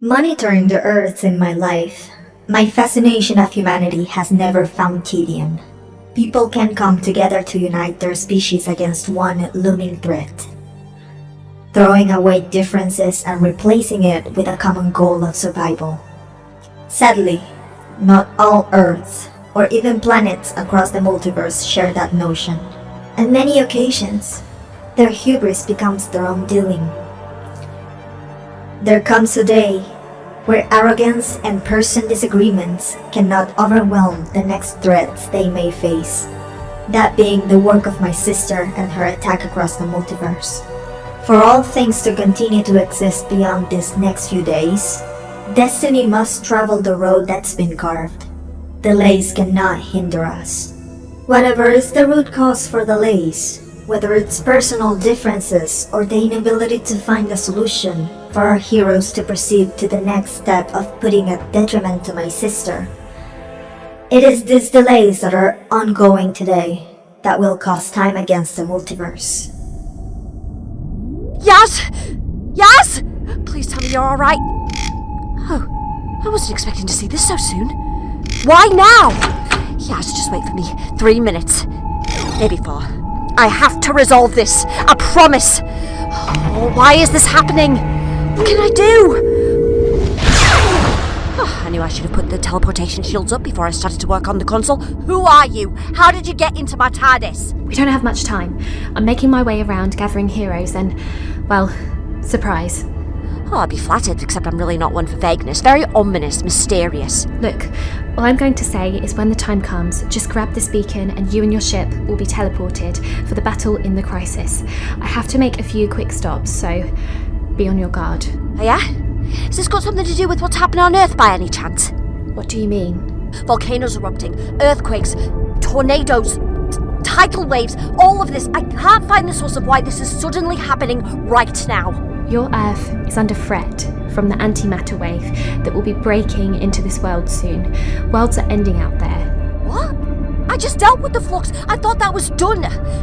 Monitoring the Earths in my life, my fascination of humanity has never found tedium. People can come together to unite their species against one looming threat, throwing away differences and replacing it with a common goal of survival. Sadly, not all Earths, or even planets across the multiverse share that notion. On many occasions, their hubris becomes their own dealing. There comes a day where arrogance and person disagreements cannot overwhelm the next threats they may face, that being the work of my sister and her attack across the multiverse. For all things to continue to exist beyond these next few days, destiny must travel the road that's been carved. Delays cannot hinder us. Whatever is the root cause for delays, whether it's personal differences or the inability to find a solution for our heroes to proceed to the next step of putting a detriment to my sister, it is these delays that are ongoing today that will cost time against the multiverse. Yas! Yas! Please tell me you're alright. Oh, I wasn't expecting to see this so soon. Why now? Yas, just wait for me. 3 minutes. Maybe 4. I have to resolve this. I promise. Oh, why is this happening? What can I do? Oh, I knew I should have put the teleportation shields up before I started to work on the console. Who are you? How did you get into my TARDIS? We don't have much time. I'm making my way around gathering heroes and, well, surprise. Oh, I'd be flattered, except I'm really not one for vagueness. Very ominous, mysterious. Look, all I'm going to say is when the time comes, just grab this beacon and you and your ship will be teleported for the battle in the crisis. I have to make a few quick stops, so be on your guard. Oh yeah? Has this got something to do with what's happening on Earth by any chance? What do you mean? Volcanoes erupting, earthquakes, tornadoes, tidal waves, all of this. I can't find the source of why this is suddenly happening right now. Your Earth is under threat from the antimatter wave that will be breaking into this world soon. Worlds are ending out there. What? I just dealt with the flux. I thought that was done.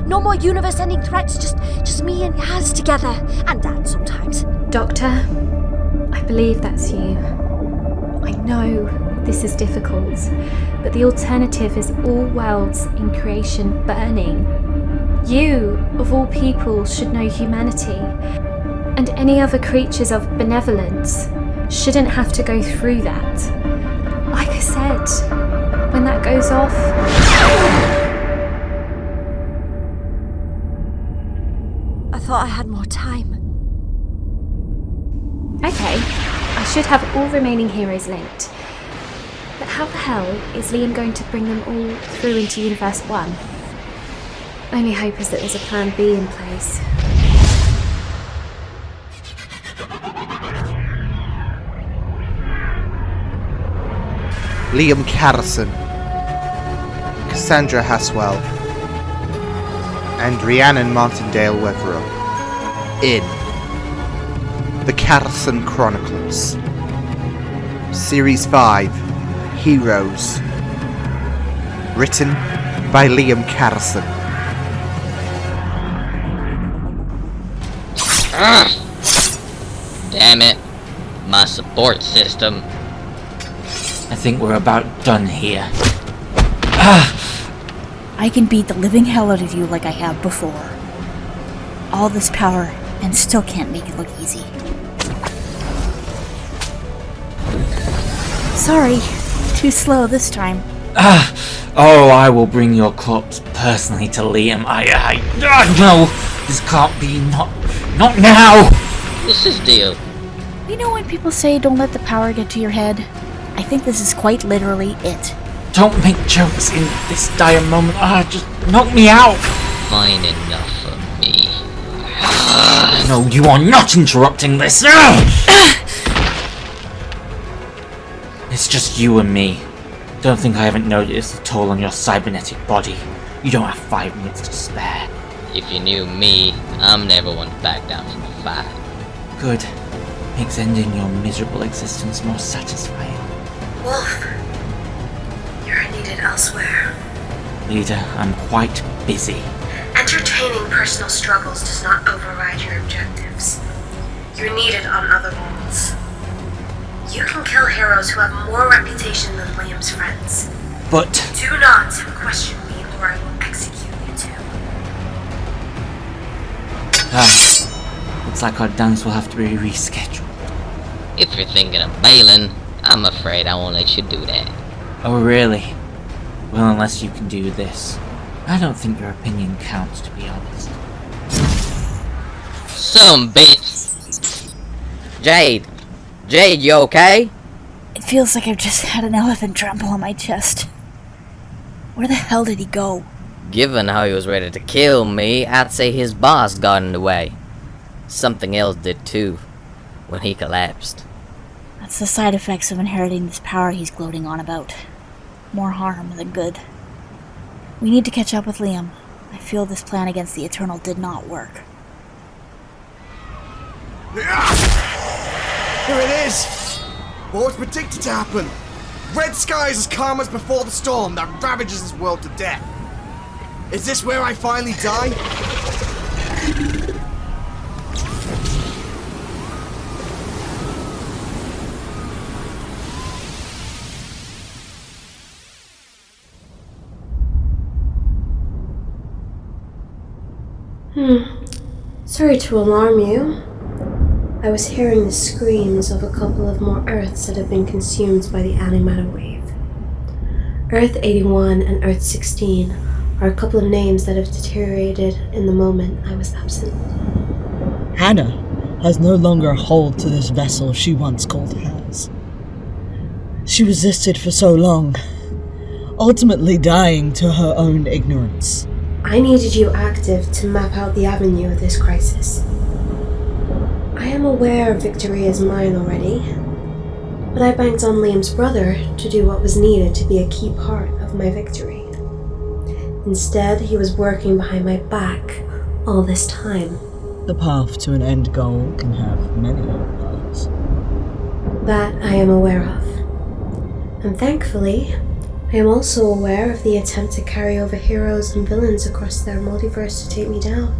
No more universe-ending threats, just me and Yaz together. And Dad sometimes. Doctor, I believe that's you. I know this is difficult, but the alternative is all worlds in creation burning. You, of all people, should know humanity. And any other creatures of benevolence shouldn't have to go through that. Like I said, when that goes off... I thought I had more time. Okay, I should have all remaining heroes linked. But how the hell is Liam going to bring them all through into Universe 1? Only hope is that there's a plan B in place. Liam Catterson, Cassandra Haswell, and Rhiannon Martindale Wetherup in The Catterson Chronicles, Series 5, Heroes, written by Liam Catterson. Damn it, my support system. I think we're about done here. I can beat the living hell out of you like I have before. All this power and still can't make it look easy. Sorry, too slow this time. Oh, I will bring your corpse personally to Liam. No, this can't be, not now. What's this deal? You know when people say don't let the power get to your head? I think this is quite literally it. Don't make jokes in this dire moment. Just knock me out. Fine enough for me. No, you are not interrupting this. It's just you and me. Don't think I haven't noticed the toll on your cybernetic body. You don't have 5 minutes to spare. If you knew me, I'm never one to back down from a fight. Good. Makes ending your miserable existence more satisfying. Wolf, you're needed elsewhere. Leader, I'm quite busy. Entertaining personal struggles does not override your objectives. You're needed on other worlds. You can kill heroes who have more reputation than Liam's friends. But Do not question me or I will execute you too. looks like our dance will have to be rescheduled. If you're thinking of bailing, I'm afraid I won't let you do that. Oh, really? Well, unless you can do this. I don't think your opinion counts, to be honest. Some bitch! Jade! Jade, you okay? It feels like I've just had an elephant trample on my chest. Where the hell did he go? Given how he was ready to kill me, I'd say his boss got in the way. Something else did too, when he collapsed. That's the side effects of inheriting this power he's gloating on about. More harm than good. We need to catch up with Liam. I feel this plan against the Eternal did not work. Here it is! What was predicted to happen? Red skies as calm as before the storm that ravages this world to death. Is this where I finally die? Sorry to alarm you. I was hearing the screams of a couple of more Earths that have been consumed by the antimatter wave. Earth 81 and Earth 16 are a couple of names that have deteriorated in the moment I was absent. Hannah has no longer a hold to this vessel she once called hers. She resisted for so long, ultimately dying to her own ignorance. I needed you active to map out the avenue of this crisis. I am aware victory is mine already, but I banked on Liam's brother to do what was needed to be a key part of my victory. Instead, he was working behind my back all this time. The path to an end goal can have many paths. That I am aware of. And thankfully, I am also aware of the attempt to carry over heroes and villains across their multiverse to take me down.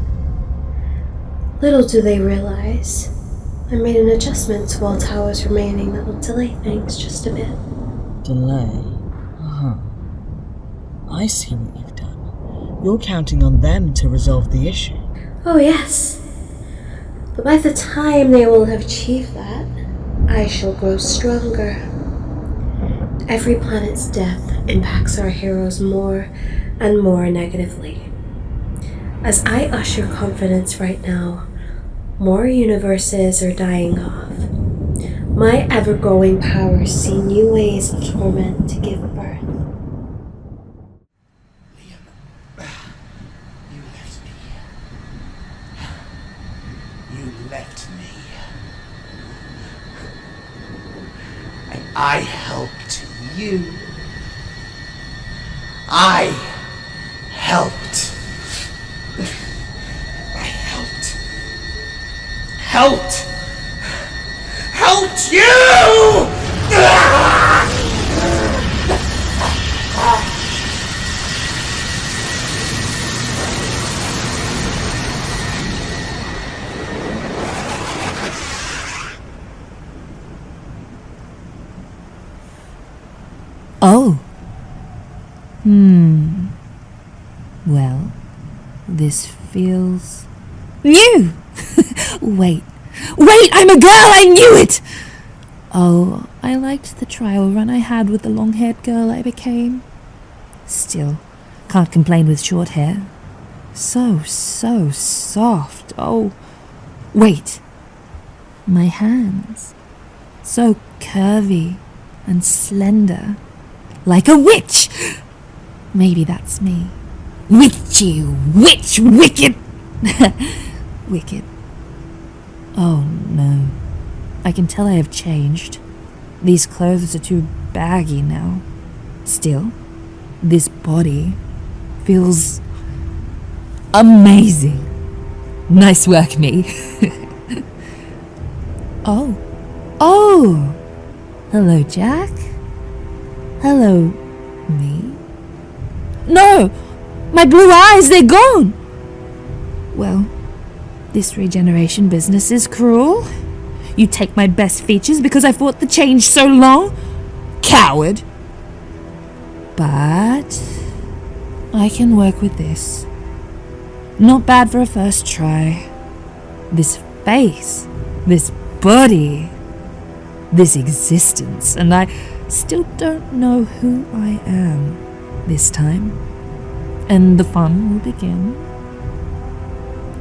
Little do they realize, I made an adjustment to all towers remaining that will delay things just a bit. Delay? I see what you've done. You're counting on them to resolve the issue. Oh yes. But by the time they will have achieved that, I shall grow stronger. Every planet's death impacts our heroes more and more negatively. As I usher confidence right now, more universes are dying off. My ever-growing powers see new ways of torment to give birth. You left me. And I helped you. I helped you! Oh. Well, this feels new. Wait, I'm a girl, I knew it! Oh, I liked the trial run I had with the long-haired girl I became. Still, can't complain with short hair. So soft. Oh, wait. My hands. So curvy and slender. Like a witch! Maybe that's me. Witchy witch, wicked! Wicked. Oh no. I can tell I have changed. These clothes are too baggy now. Still, this body feels amazing. Nice work, me. Oh! Hello, Jack? Hello, me? No! My blue eyes, they're gone! Well, this regeneration business is cruel. You take my best features because I fought the change so long? Coward! But I can work with this. Not bad for a first try. This face, this body, this existence, and I still don't know who I am this time. And the fun will begin.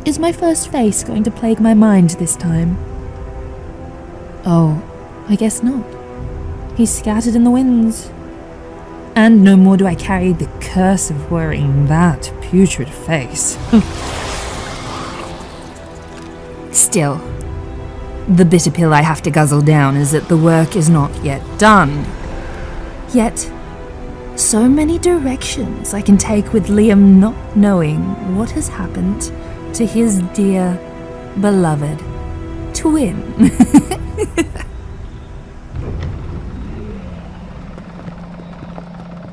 Is my first face going to plague my mind this time? Oh, I guess not. He's scattered in the winds. And no more do I carry the curse of wearing that putrid face. Still, the bitter pill I have to guzzle down is that the work is not yet done. Yet, so many directions I can take with Liam not knowing what has happened to his dear, beloved twin.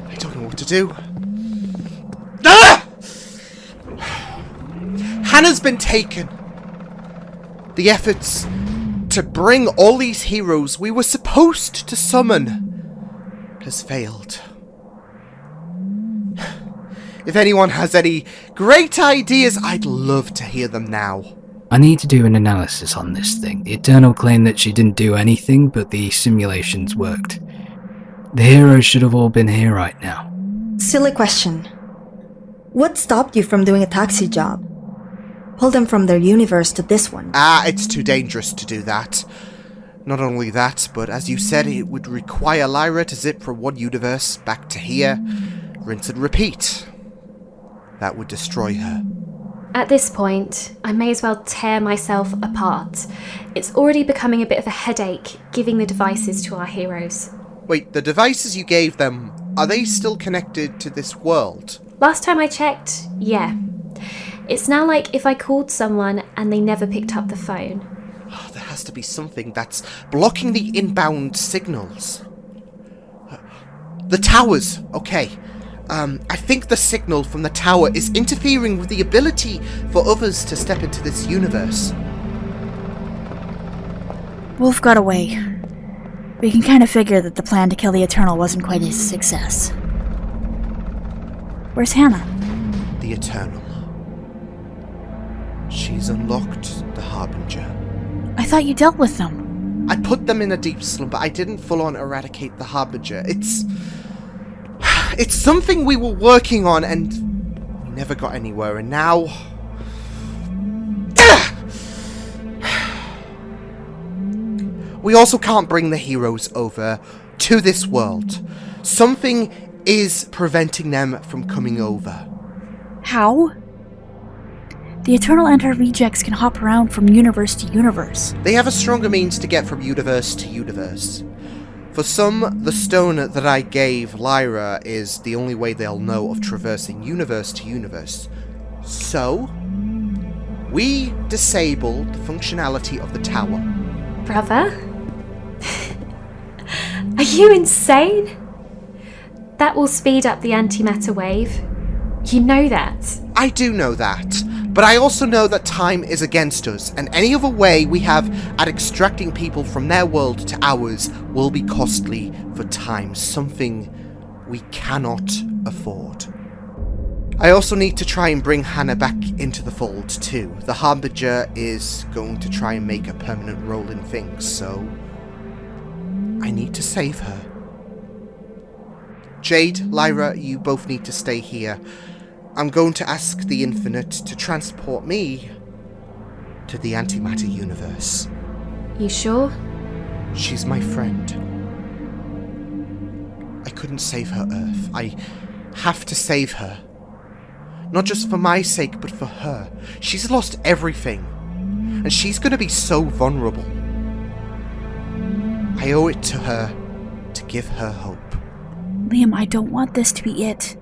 I don't know what to do. Ah! Hannah's been taken. The efforts to bring all these heroes we were supposed to summon has failed. If anyone has any great ideas, I'd love to hear them now. I need to do an analysis on this thing. The Eternal claim that she didn't do anything, but the simulations worked. The heroes should have all been here right now. Silly question. What stopped you from doing a taxi job? Pull them from their universe to this one. It's too dangerous to do that. Not only that, but as you said, it would require Lyra to zip from one universe back to here, rinse and repeat. That would destroy her. At this point, I may as well tear myself apart. It's already becoming a bit of a headache giving the devices to our heroes. Wait, the devices you gave them, are they still connected to this world? Last time I checked, yeah. It's now like if I called someone and they never picked up the phone. Oh, there has to be something that's blocking the inbound signals. The towers, okay. I think the signal from the tower is interfering with the ability for others to step into this universe. Wolf got away. We can kind of figure that the plan to kill the Eternal wasn't quite a success. Where's Hannah? The Eternal. She's unlocked the Harbinger. I thought you dealt with them. I put them in a deep slumber. I didn't full-on eradicate the Harbinger. It's something we were working on and we never got anywhere, and now... We also can't bring the heroes over to this world. Something is preventing them from coming over. How? The Eternal and her rejects can hop around from universe to universe. They have a stronger means to get from universe to universe. For some, the stone that I gave Lyra is the only way they'll know of traversing universe to universe. So, we disable the functionality of the tower. Brother? Are you insane? That will speed up the antimatter wave. You know that. I do know that, but I also know that time is against us, and any other way we have at extracting people from their world to ours will be costly for time, something we cannot afford. I also need to try and bring Hannah back into the fold too. The Harbinger is going to try and make a permanent role in things, so I need to save her. Jade, Lyra, you both need to stay here. I'm going to ask the Infinite to transport me to the antimatter universe. You sure? She's my friend. I couldn't save her Earth. I have to save her. Not just for my sake, but for her. She's lost everything. And she's going to be so vulnerable. I owe it to her to give her hope. Liam, I don't want this to be it.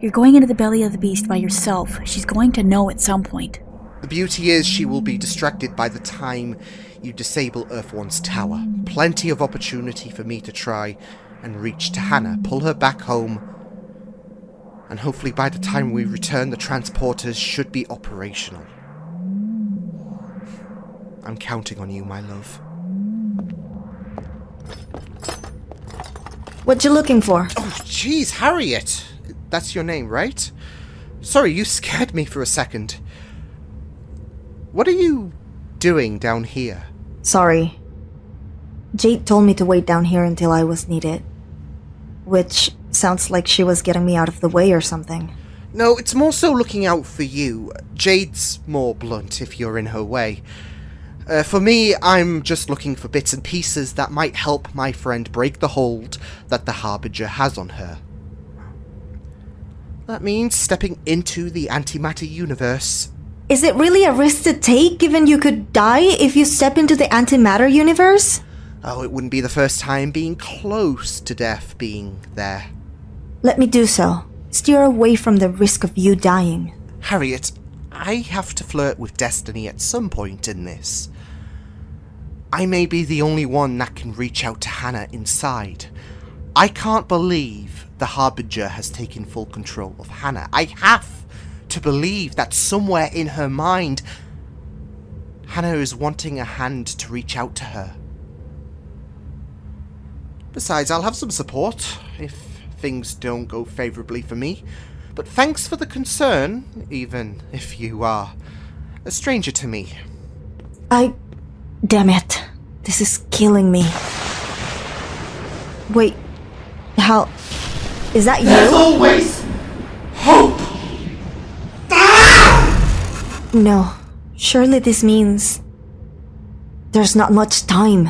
You're going into the belly of the beast by yourself. She's going to know at some point. The beauty is she will be distracted by the time you disable Earth One's tower. Plenty of opportunity for me to try and reach to Hannah, pull her back home, and hopefully by the time we return, the transporters should be operational. I'm counting on you, my love. What you looking for? Oh, jeez, Harriet. That's your name, right? Sorry, you scared me for a second. What are you doing down here? Sorry. Jade told me to wait down here until I was needed. Which sounds like she was getting me out of the way or something. No, it's more so looking out for you. Jade's more blunt if you're in her way. For me, I'm just looking for bits and pieces that might help my friend break the hold that the Harbinger has on her. That means stepping into the antimatter universe. Is it really a risk to take, given you could die if you step into the antimatter universe? Oh, it wouldn't be the first time being close to death being there. Let me do so. Steer away from the risk of you dying. Harriet, I have to flirt with destiny at some point in this. I may be the only one that can reach out to Hannah inside. I can't believe the Harbinger has taken full control of Hannah. I have to believe that somewhere in her mind, Hannah is wanting a hand to reach out to her. Besides, I'll have some support if things don't go favourably for me. But thanks for the concern, even if you are a stranger to me. Damn it. This is killing me. Wait. How... Is that you? There's always hope! No. Surely this means... There's not much time.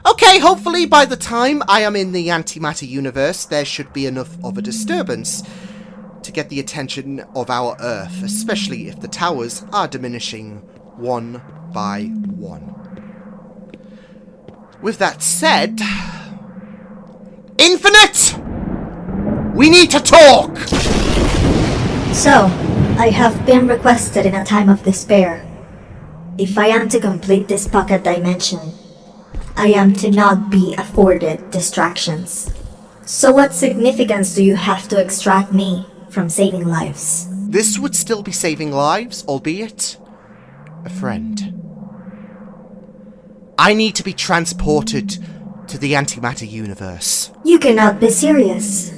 Okay, hopefully by the time I am in the antimatter universe, there should be enough of a disturbance to get the attention of our Earth, especially if the towers are diminishing one by one. With that said... Infinite! We need to talk! So, I have been requested in a time of despair. If I am to complete this pocket dimension, I am to not be afforded distractions. So what significance do you have to extract me from saving lives? This would still be saving lives, albeit a friend. I need to be transported to the antimatter universe. You cannot be serious.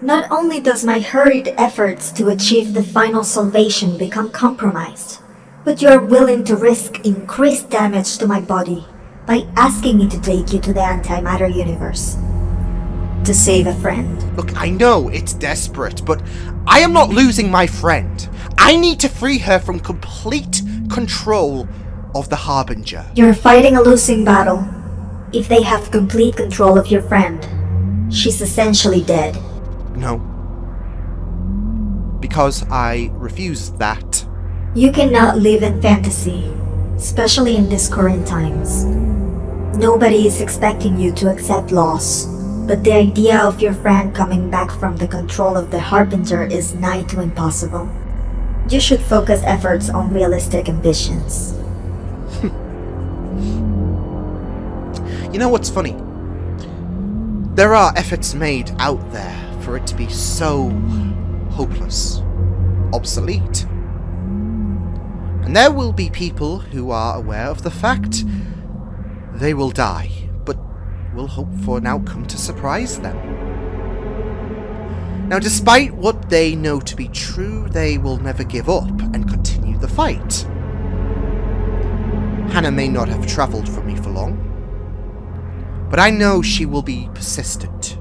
Not only does my hurried efforts to achieve the final salvation become compromised, but you are willing to risk increased damage to my body by asking me to take you to the antimatter universe. To save a friend. Look, I know it's desperate, but I am not losing my friend. I need to free her from complete control of the Harbinger. You're fighting a losing battle. If they have complete control of your friend, she's essentially dead. No. Because I refuse that. You cannot live in fantasy, especially in these current times. Nobody is expecting you to accept loss, but the idea of your friend coming back from the control of the Harbinger is nigh to impossible. You should focus efforts on realistic ambitions. You know what's funny? There are efforts made out there for it to be so hopeless, obsolete. And there will be people who are aware of the fact they will die, but will hope for an outcome to surprise them. Now, despite what they know to be true, they will never give up and continue the fight. Hannah may not have travelled from me for long, but I know she will be persistent.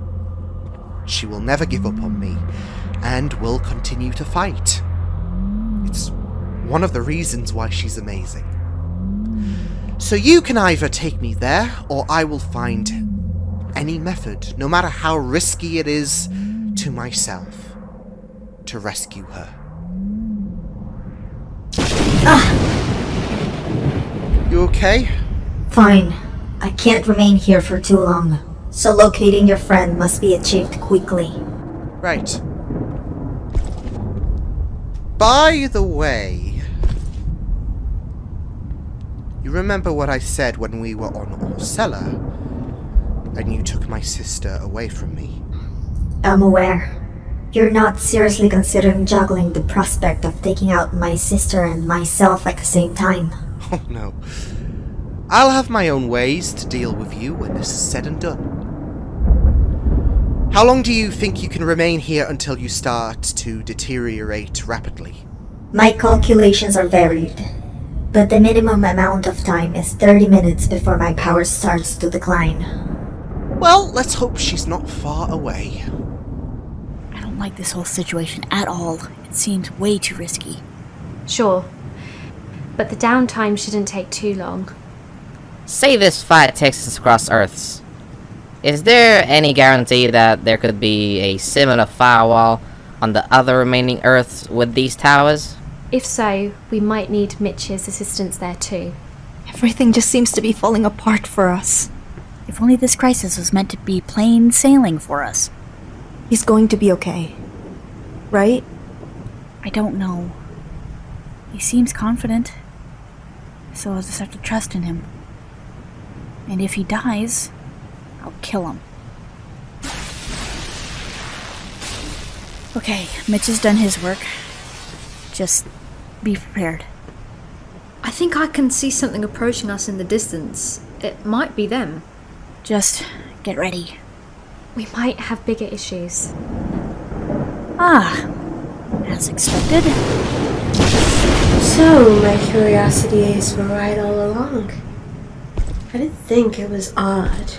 She will never give up on me, and will continue to fight. It's one of the reasons why she's amazing. So you can either take me there, or I will find any method, no matter how risky it is to myself, to rescue her. You okay? Fine. I can't remain here for too long, so locating your friend must be achieved quickly. Right. By the way, you remember what I said when we were on Orsella, and you took my sister away from me? I'm aware. You're not seriously considering juggling the prospect of taking out my sister and myself at the same time. Oh no. I'll have my own ways to deal with you when this is said and done. How long do you think you can remain here until you start to deteriorate rapidly? My calculations are varied, but the minimum amount of time is 30 minutes before my power starts to decline. Well, let's hope she's not far away. I don't like this whole situation at all. It seems way too risky. Sure, but the downtime shouldn't take too long. Say this fight takes us across Earths. Is there any guarantee that there could be a similar firewall on the other remaining Earths with these towers? If so, we might need Mitch's assistance there too. Everything just seems to be falling apart for us. If only this crisis was meant to be plain sailing for us. He's going to be okay. Right? I don't know. He seems confident, so I'll just have to trust in him. And if he dies, I'll kill him. Okay, Mitch has done his work. Just be prepared. I think I can see something approaching us in the distance. It might be them. Just get ready. We might have bigger issues. As expected. So, my curiosities were right all along. I did think it was odd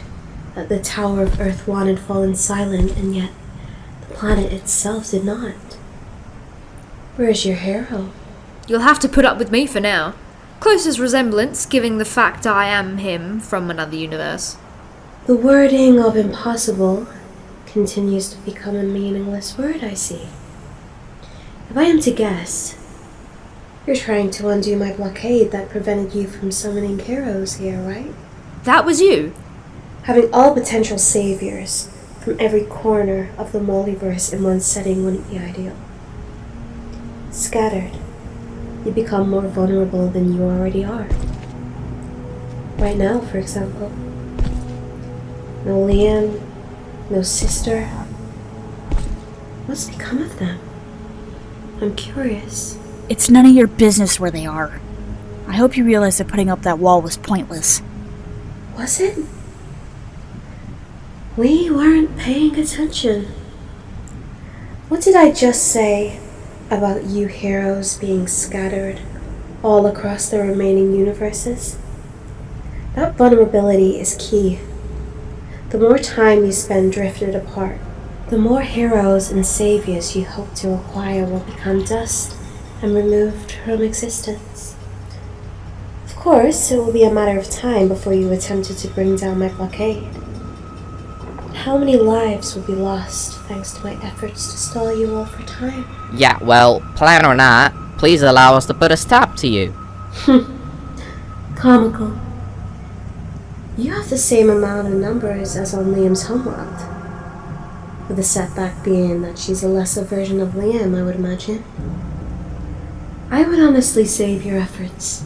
that the Tower of Earth 1 had fallen silent, and yet the planet itself did not. Where's your hero? You'll have to put up with me for now. Closest resemblance, given the fact I am him from another universe. The wording of impossible continues to become a meaningless word, I see. If I am to guess, you're trying to undo my blockade that prevented you from summoning heroes here, right? That was you? Having all potential saviors from every corner of the multiverse in one setting wouldn't be ideal. Scattered, you become more vulnerable than you already are. Right now, for example. No Liam, no sister. What's become of them? I'm curious. It's none of your business where they are. I hope you realize that putting up that wall was pointless. Was it? We weren't paying attention. What did I just say about you heroes being scattered all across the remaining universes? That vulnerability is key. The more time you spend drifted apart, the more heroes and saviors you hope to acquire will become dust and removed from existence. Of course, it will be a matter of time before you attempted to bring down my blockade. How many lives will be lost thanks to my efforts to stall you all for time? Yeah, well, plan or not, please allow us to put a stop to you. Comical. You have the same amount of numbers as on Liam's homeworld. With the setback being that she's a lesser version of Liam, I would imagine. I would honestly save your efforts,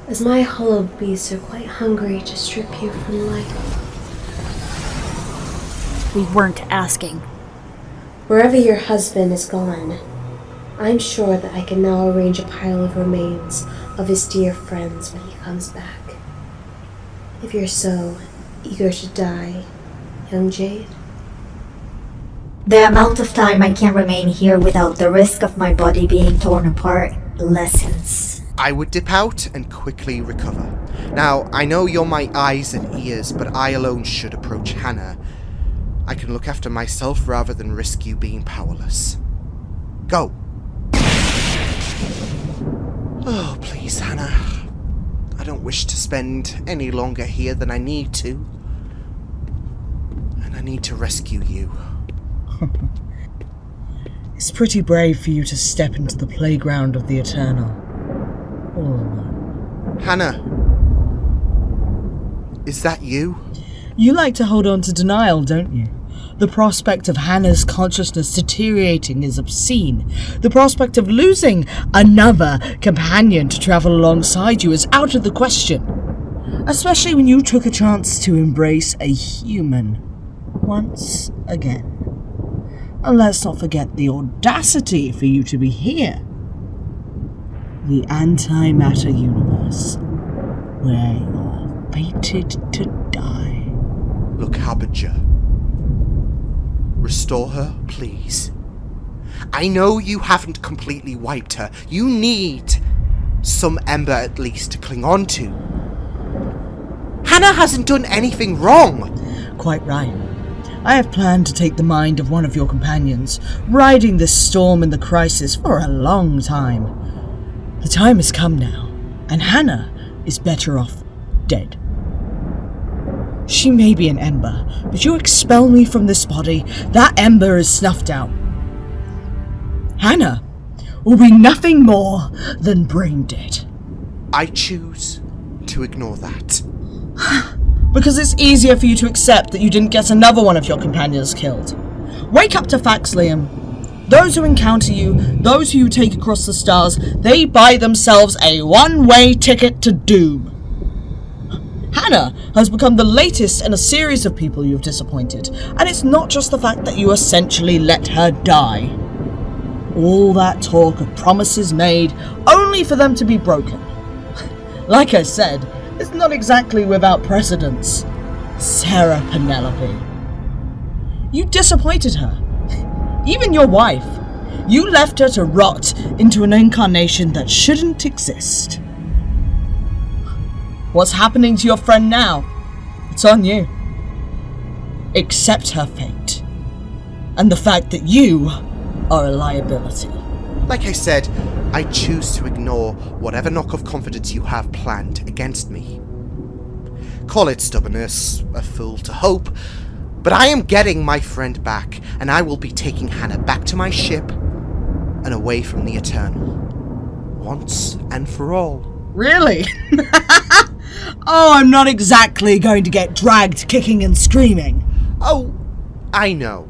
as my hollow beasts are quite hungry to strip you from life. We weren't asking. Wherever your husband is gone, I'm sure that I can now arrange a pile of remains of his dear friends when he comes back. If you're so eager to die, young Jade. The amount of time I can remain here without the risk of my body being torn apart lessens. I would dip out and quickly recover. Now, I know you're my eyes and ears, but I alone should approach Hannah. I can look after myself rather than risk you being powerless. Go! Oh, please, Hannah. I don't wish to spend any longer here than I need to. And I need to rescue you. It's pretty brave for you to step into the playground of the Eternal. All alone. Hannah. Is that you? You like to hold on to denial, don't you? The prospect of Hannah's consciousness deteriorating is obscene. The prospect of losing another companion to travel alongside you is out of the question. Especially when you took a chance to embrace a human once again. And let's not forget the audacity for you to be here. The antimatter universe, where your fated to die. Look, Harbinger. Restore her, please. I know you haven't completely wiped her. You need some ember at least to cling on to. Hannah hasn't done anything wrong. Quite right. I have planned to take the mind of one of your companions, riding this storm in the crisis for a long time. The time has come now, and Hannah is better off dead. She may be an ember, but you expel me from this body, that ember is snuffed out. Hannah will be nothing more than brain dead. I choose to ignore that. Because it's easier for you to accept that you didn't get another one of your companions killed. Wake up to facts, Liam. Those who encounter you, those who you take across the stars, they buy themselves a one-way ticket to doom. Hannah has become the latest in a series of people you've disappointed, and it's not just the fact that you essentially let her die. All that talk of promises made, only for them to be broken. Like I said, it's not exactly without precedence. Sarah Penelope. You disappointed her. Even your wife. You left her to rot into an incarnation that shouldn't exist. What's happening to your friend now? It's on you. Accept her fate. And the fact that you are a liability. Like I said, I choose to ignore whatever knock of confidence you have planned against me. Call it stubbornness, a fool to hope, but I am getting my friend back, and I will be taking Hannah back to my ship and away from the Eternal. Once and for all. Really? Oh, I'm not exactly going to get dragged kicking and screaming. Oh, I know.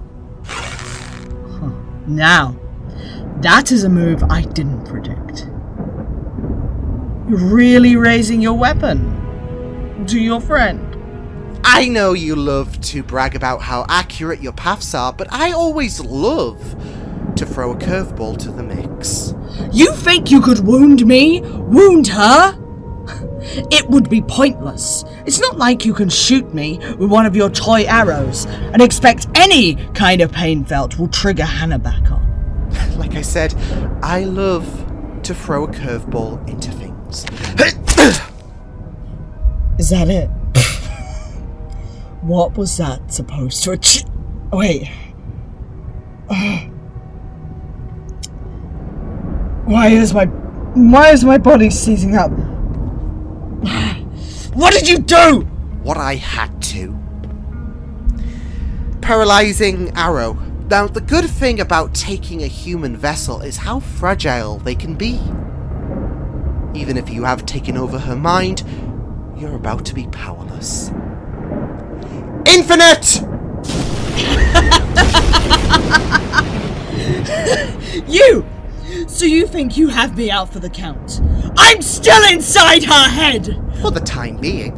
Now, that is a move I didn't predict. You're really raising your weapon to your friend. I know you love to brag about how accurate your paths are, but I always love to throw a curveball to the mix. You think you could wound me? Wound her? It would be pointless. It's not like you can shoot me with one of your toy arrows and expect any kind of pain felt will trigger Hannah back on. Like I said, I love to throw a curveball into things. Is that it? What was that supposed to achieve? Wait. Why is my body seizing up? What did you do? What I had to. Paralyzing arrow. Now, the good thing about taking a human vessel is how fragile they can be. Even if you have taken over her mind, you're about to be powerless. Infinite! You! So you think you have me out for the count? I'm still inside her head! For the time being.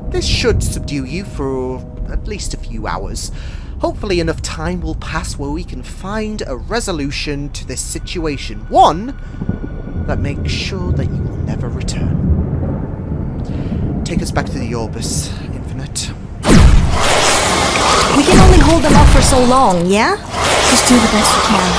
This should subdue you for at least a few hours. Hopefully enough time will pass where we can find a resolution to this situation. One that makes sure that you will never return. Take us back to the Orbis, Infinite. We can only hold them off for so long, yeah? Just do the best we can.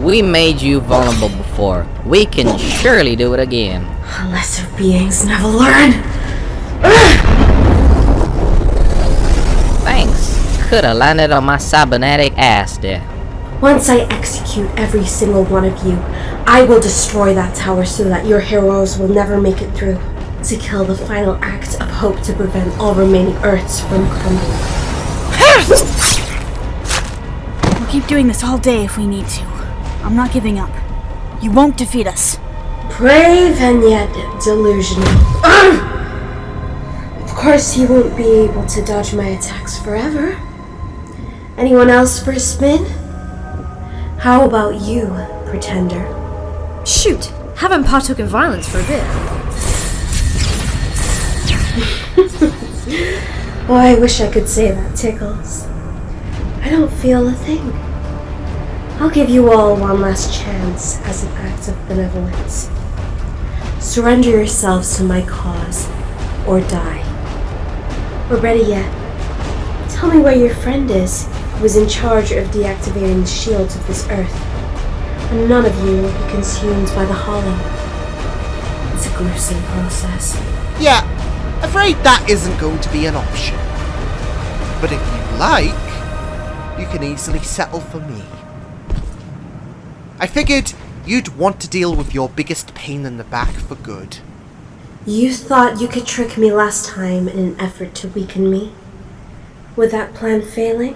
We made you vulnerable before. We can surely do it again. Lesser beings never learn. Thanks. Coulda landed on my cybernetic ass there. Once I execute every single one of you, I will destroy that tower so that your heroes will never make it through. To kill the final act of hope to prevent all remaining Earths from crumbling. We'll keep doing this all day if we need to. I'm not giving up. You won't defeat us. Brave and yet delusional. Of course, you won't be able to dodge my attacks forever. Anyone else for a spin? How about you, Pretender? Shoot! Haven't partook in violence for a bit. Oh, I wish I could say that tickles. I don't feel a thing. I'll give you all one last chance as an act of benevolence. Surrender yourselves to my cause, or die. Or better yet, tell me where your friend is, who is in charge of deactivating the shields of this earth, and none of you will be consumed by the Hollow. It's a gruesome process. Yeah, afraid that isn't going to be an option. But if you like, you can easily settle for me. I figured you'd want to deal with your biggest pain in the back for good. You thought you could trick me last time in an effort to weaken me? With that plan failing?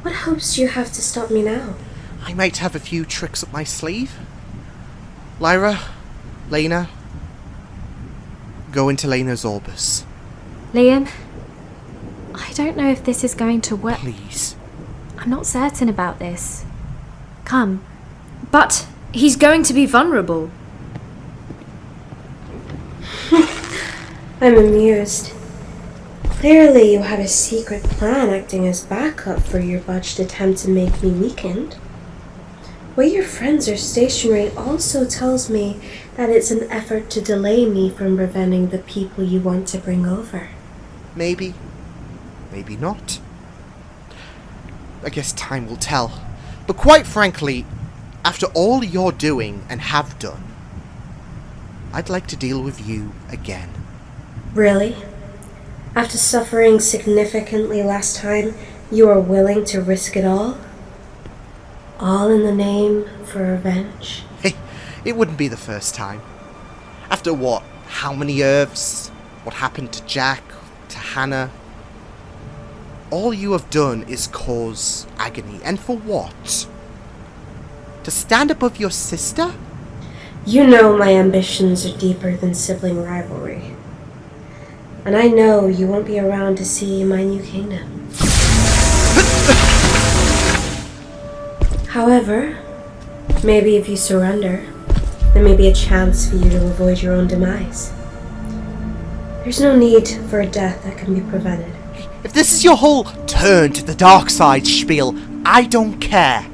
What hopes do you have to stop me now? I might have a few tricks up my sleeve. Lyra, Laena, go into Laena's orbis. Liam, I don't know if this is going to work. Please. I'm not certain about this. Come. But he's going to be vulnerable. I'm amused. Clearly you had a secret plan acting as backup for your botched attempt to make me weakened. Where your friends are stationary also tells me that it's an effort to delay me from preventing the people you want to bring over. Maybe. Maybe not. I guess time will tell. But quite frankly, after all you're doing and have done, I'd like to deal with you again. Really? After suffering significantly last time, you are willing to risk it all? All in the name for revenge? Hey, it wouldn't be the first time. After what? How many Earths? What happened to Jack? To Hannah? All you have done is cause agony. And for what? To stand above your sister? You know my ambitions are deeper than sibling rivalry. And I know you won't be around to see my new kingdom. However, maybe if you surrender, there may be a chance for you to avoid your own demise. There's no need for a death that can be prevented. If this is your whole turn to the dark side spiel, I don't care.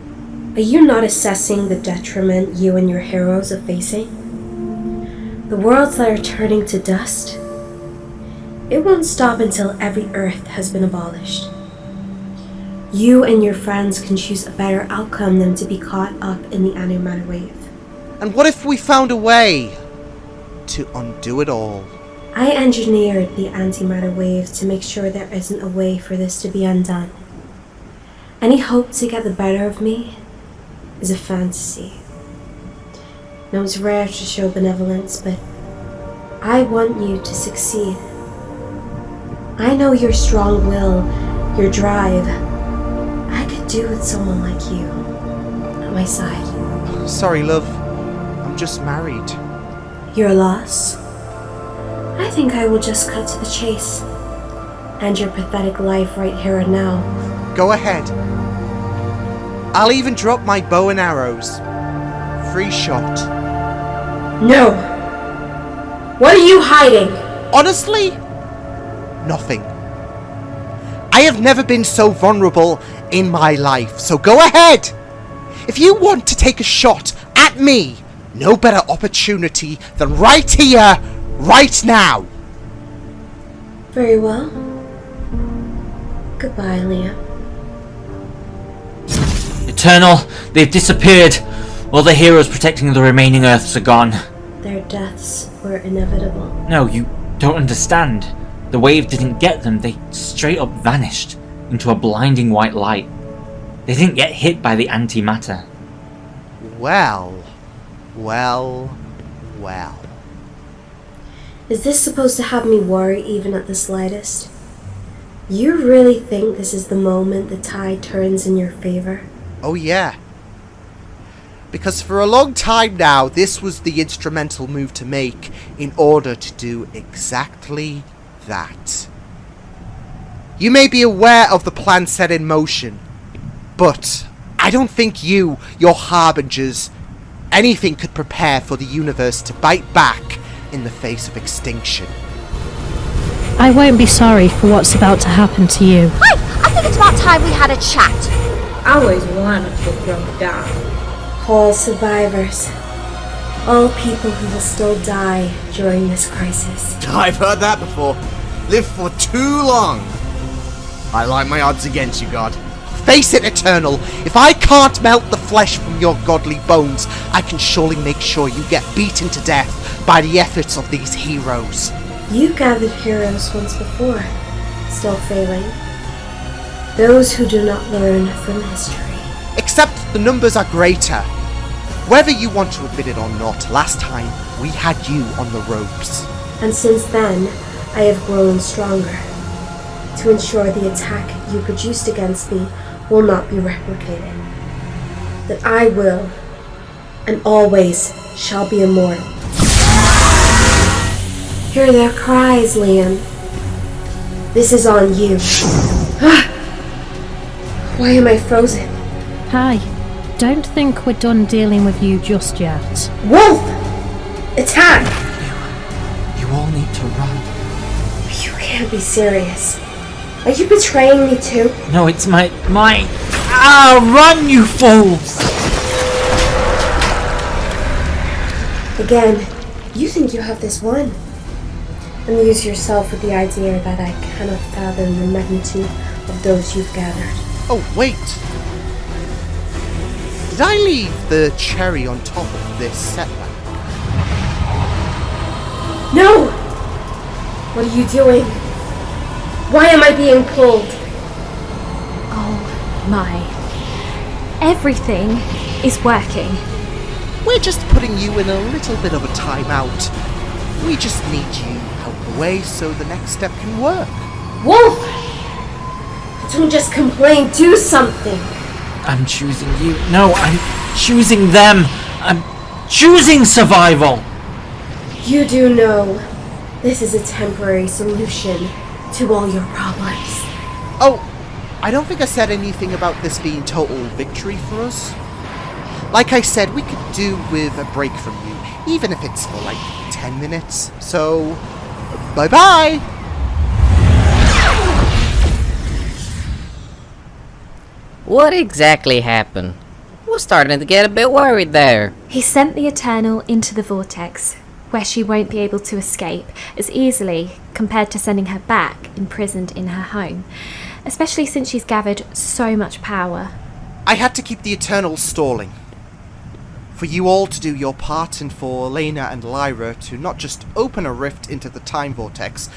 Are you not assessing the detriment you and your heroes are facing? The worlds that are turning to dust? It won't stop until every Earth has been abolished. You and your friends can choose a better outcome than to be caught up in the antimatter wave. And what if we found a way to undo it all? I engineered the antimatter wave to make sure there isn't a way for this to be undone. Any hope to get the better of me is a fantasy. Now it's rare to show benevolence, but I want you to succeed. I know your strong will, your drive. I could do with someone like you at my side. Sorry, love. I'm just married. Your loss? I think I will just cut to the chase. End your pathetic life right here and now. Go ahead. I'll even drop my bow and arrows. Free shot. No! What are you hiding? Honestly? Nothing. I have never been so vulnerable in my life, so go ahead! If you want to take a shot at me, no better opportunity than right here, right now! Very well. Goodbye, Liam. Eternal, they've disappeared. All the heroes protecting the remaining Earths are gone. Their deaths were inevitable. No, you don't understand. The wave didn't get them, they straight up vanished into a blinding white light. They didn't get hit by the antimatter. Well. Is this supposed to have me worry even at the slightest? You really think this is the moment the tide turns in your favor? Oh yeah. Because for a long time now, this was the instrumental move to make in order to do exactly that. You may be aware of the plan set in motion, but I don't think you, your harbingers, anything could prepare for the universe to bite back in the face of extinction. I won't be sorry for what's about to happen to you. Hi! I think it's about time we had a chat. I always wanted to get drunk down. All survivors. All people who will still die during this crisis. I've heard that before. Live for too long. I like my odds against you, God. Face it, Eternal. If I can't melt the flesh from your godly bones, I can surely make sure you get beaten to death by the efforts of these heroes. You gathered heroes once before, still failing. Those who do not learn from history. Except the numbers are greater. Whether you want to admit it or not, last time we had you on the ropes. And since then, I have grown stronger. To ensure the attack you produced against me will not be replicated. That I will, and always shall be immortal. Hear their cries, Liam. This is on you. Why am I frozen? Hi. Don't think we're done dealing with you just yet. Wolf! Attack! You all need to run. You can't be serious. Are you betraying me too? No, it's my... Run, you fools! Again, you think you have this won. Amuse yourself with the idea that I cannot fathom the magnitude of those you've gathered. Oh, wait. Did I leave the cherry on top of this setback? No! What are you doing? Why am I being pulled? Oh my. Everything is working. We're just putting you in a little bit of a timeout. We just need you out of the way so the next step can work. Wolf! Don't just complain, do something! I'm choosing you. No, I'm choosing them. I'm choosing survival. You do know this is a temporary solution to all your problems. Oh, I don't think I said anything about this being total victory for us. Like I said, we could do with a break from you, even if it's for like 10 minutes. So, bye-bye! What exactly happened? We're starting to get a bit worried there. He sent the Eternal into the vortex, where she won't be able to escape as easily compared to sending her back imprisoned in her home, especially since she's gathered so much power. I had to keep the Eternals stalling. For you all to do your part, and for Laena and Lyra to not just open a rift into the time vortex,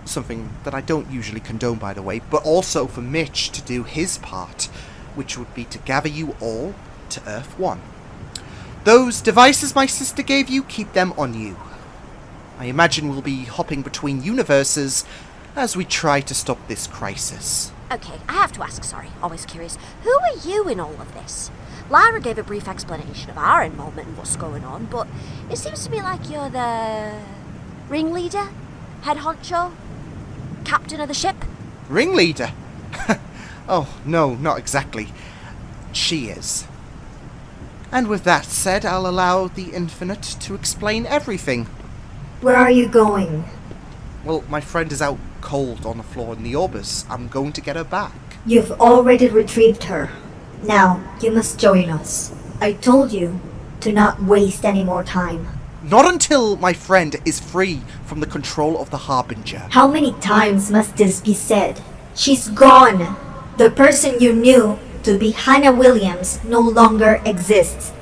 something that I don't usually condone by the way, but also for Mitch to do his part, which would be to gather you all to Earth 1. Those devices my sister gave you, keep them on you. I imagine we'll be hopping between universes as we try to stop this crisis. Okay, I have to ask, sorry, always curious. Who are you in all of this? Lyra gave a brief explanation of our involvement in what's going on, but it seems to me like you're the ringleader, head honcho, captain of the ship. Ringleader? Oh, no, not exactly. She is. And with that said, I'll allow the Infinite to explain everything. Where are you going? Well, my friend is out cold on the floor in the Orbis. I'm going to get her back. You've already retrieved her. Now, you must join us. I told you to not waste any more time. Not until my friend is free from the control of the Harbinger. How many times must this be said? She's gone! The person you knew to be Hannah Williams no longer exists.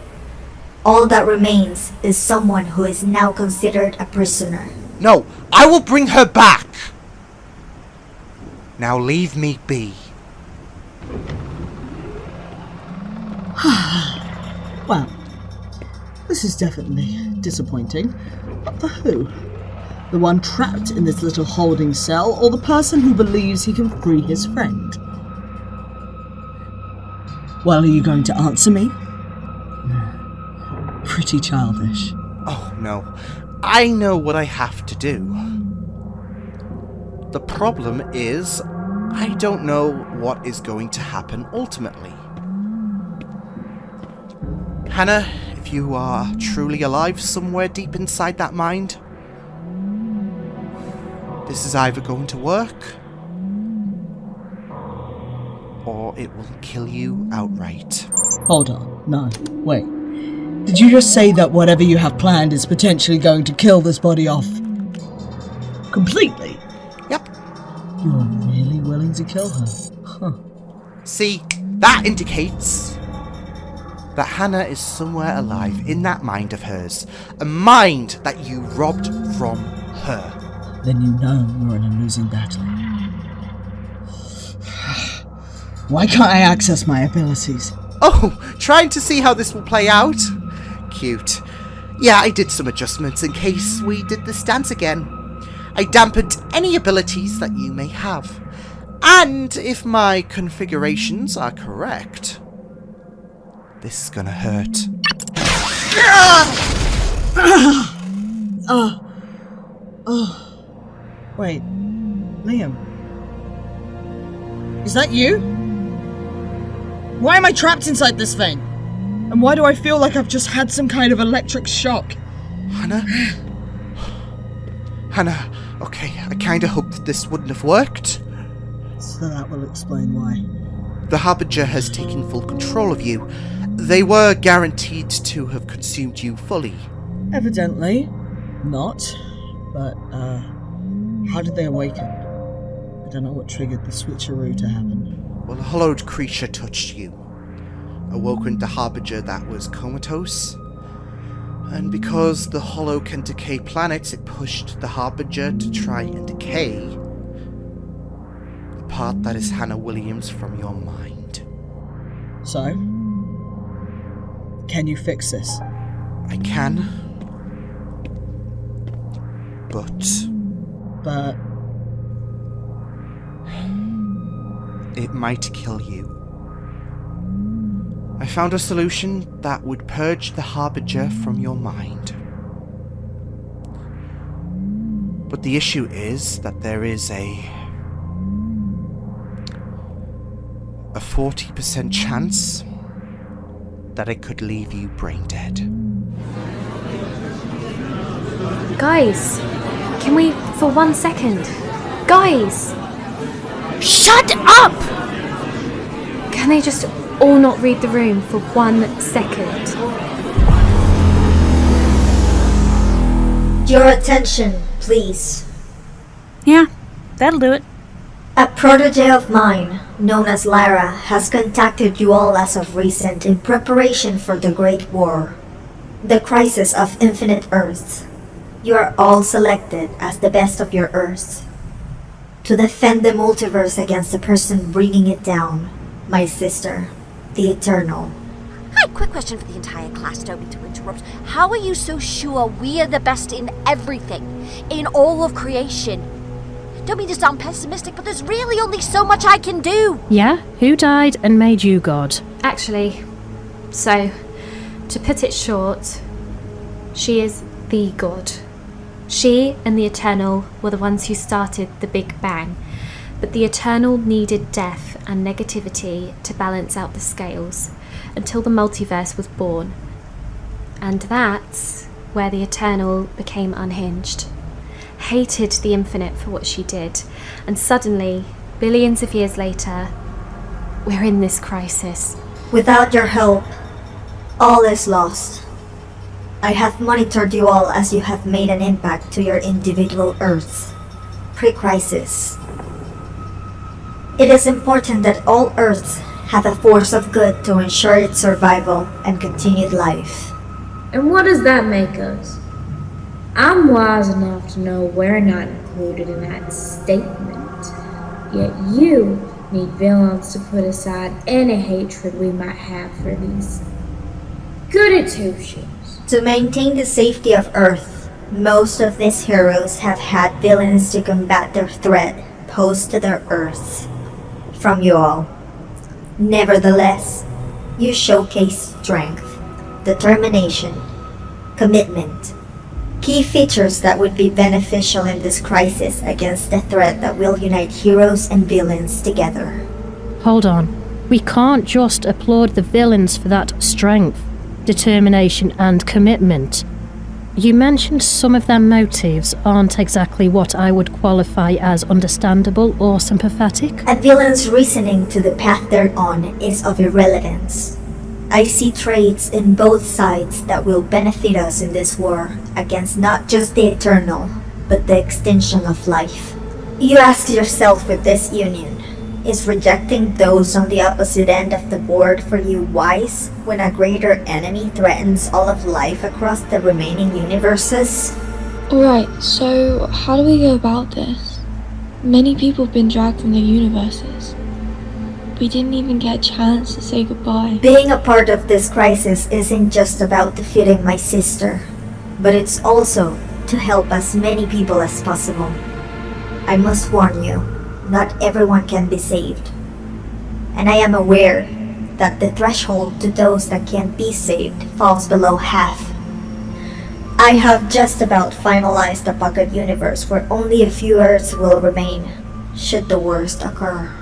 All that remains is someone who is now considered a prisoner. No, I will bring her back! Now leave me be. Well, this is definitely disappointing. But for who? The one trapped in this little holding cell, or the person who believes he can free his friend? Well, are you going to answer me? Pretty childish. Oh, no. I know what I have to do. The problem is, I don't know what is going to happen ultimately. Hannah, if you are truly alive somewhere deep inside that mind, this is either going to work, or it will kill you outright. Hold on. No, wait. Did you just say that whatever you have planned is potentially going to kill this body off completely? Yep. You're really willing to kill her? Huh. See, that indicates that Hannah is somewhere alive in that mind of hers. A mind that you robbed from her. Then you know you're in a losing battle. Why can't I access my abilities? Oh, trying to see how this will play out? Cute. Yeah, I did some adjustments in case we did this dance again. I dampened any abilities that you may have. And if my configurations are correct, this is gonna hurt. Wait, Liam. Is that you? Why am I trapped inside this thing? And why do I feel like I've just had some kind of electric shock? Hannah? Hannah, okay, I kinda hoped this wouldn't have worked. So that will explain why. The Harbinger has taken full control of you. They were guaranteed to have consumed you fully. Evidently not. But, how did they awaken? I don't know what triggered the switcheroo to happen. Well, a hollowed creature touched you. Awoken the Harbinger that was comatose. And because the Hollow can decay planets, it pushed the Harbinger to try and decay the part that is Hannah Williams from your mind. So? Can you fix this? I can. But it might kill you. I found a solution that would purge the Harbinger from your mind. But the issue is that there is a 40% chance that it could leave you brain dead. Guys, can we, for 1 second? Guys! Shut up! Can they just all not read the room for 1 second? Your attention, please. Yeah, that'll do it. A protege of mine, known as Lyra, has contacted you all as of recent in preparation for the Great War, the crisis of infinite Earths. You are all selected as the best of your Earths to defend the multiverse against the person bringing it down, my sister, the Eternal. Hi, quick question for the entire class, don't mean to interrupt. How are you so sure we are the best in everything, in all of creation? Don't mean to sound pessimistic, but there's really only so much I can do. Yeah? Who died and made you God? Actually, so, to put it short, she is the god. She and the Eternal were the ones who started the Big Bang, but the Eternal needed death and negativity to balance out the scales until the multiverse was born. And that's where the Eternal became unhinged, hated the Infinite for what she did, and suddenly, billions of years later, we're in this crisis. Without your help, all is lost. I have monitored you all as you have made an impact to your individual Earths, pre-crisis. It is important that all Earths have a force of good to ensure its survival and continued life. And what does that make us? I'm wise enough to know we're not included in that statement. Yet you need villains to put aside any hatred we might have for these goody two-shoes. To maintain the safety of Earth, most of these heroes have had villains to combat their threat posed to their Earths from you all. Nevertheless, you showcase strength, determination, commitment, key features that would be beneficial in this crisis against the threat that will unite heroes and villains together. Hold on. We can't just applaud the villains for that strength, determination and commitment. You mentioned some of their motives aren't exactly what I would qualify as understandable or sympathetic. A villain's reasoning to the path they're on is of irrelevance. I see traits in both sides that will benefit us in this war against not just the Eternal, but the extinction of life. You ask yourself with this union, is rejecting those on the opposite end of the board for you wise when a greater enemy threatens all of life across the remaining universes? Alright, so how do we go about this? Many people have been dragged from their universes. We didn't even get a chance to say goodbye. Being a part of this crisis isn't just about defeating my sister, but it's also to help as many people as possible. I must warn you, not everyone can be saved. And I am aware that the threshold to those that can't be saved falls below half. I have just about finalized a pocket universe where only a few Earths will remain, should the worst occur.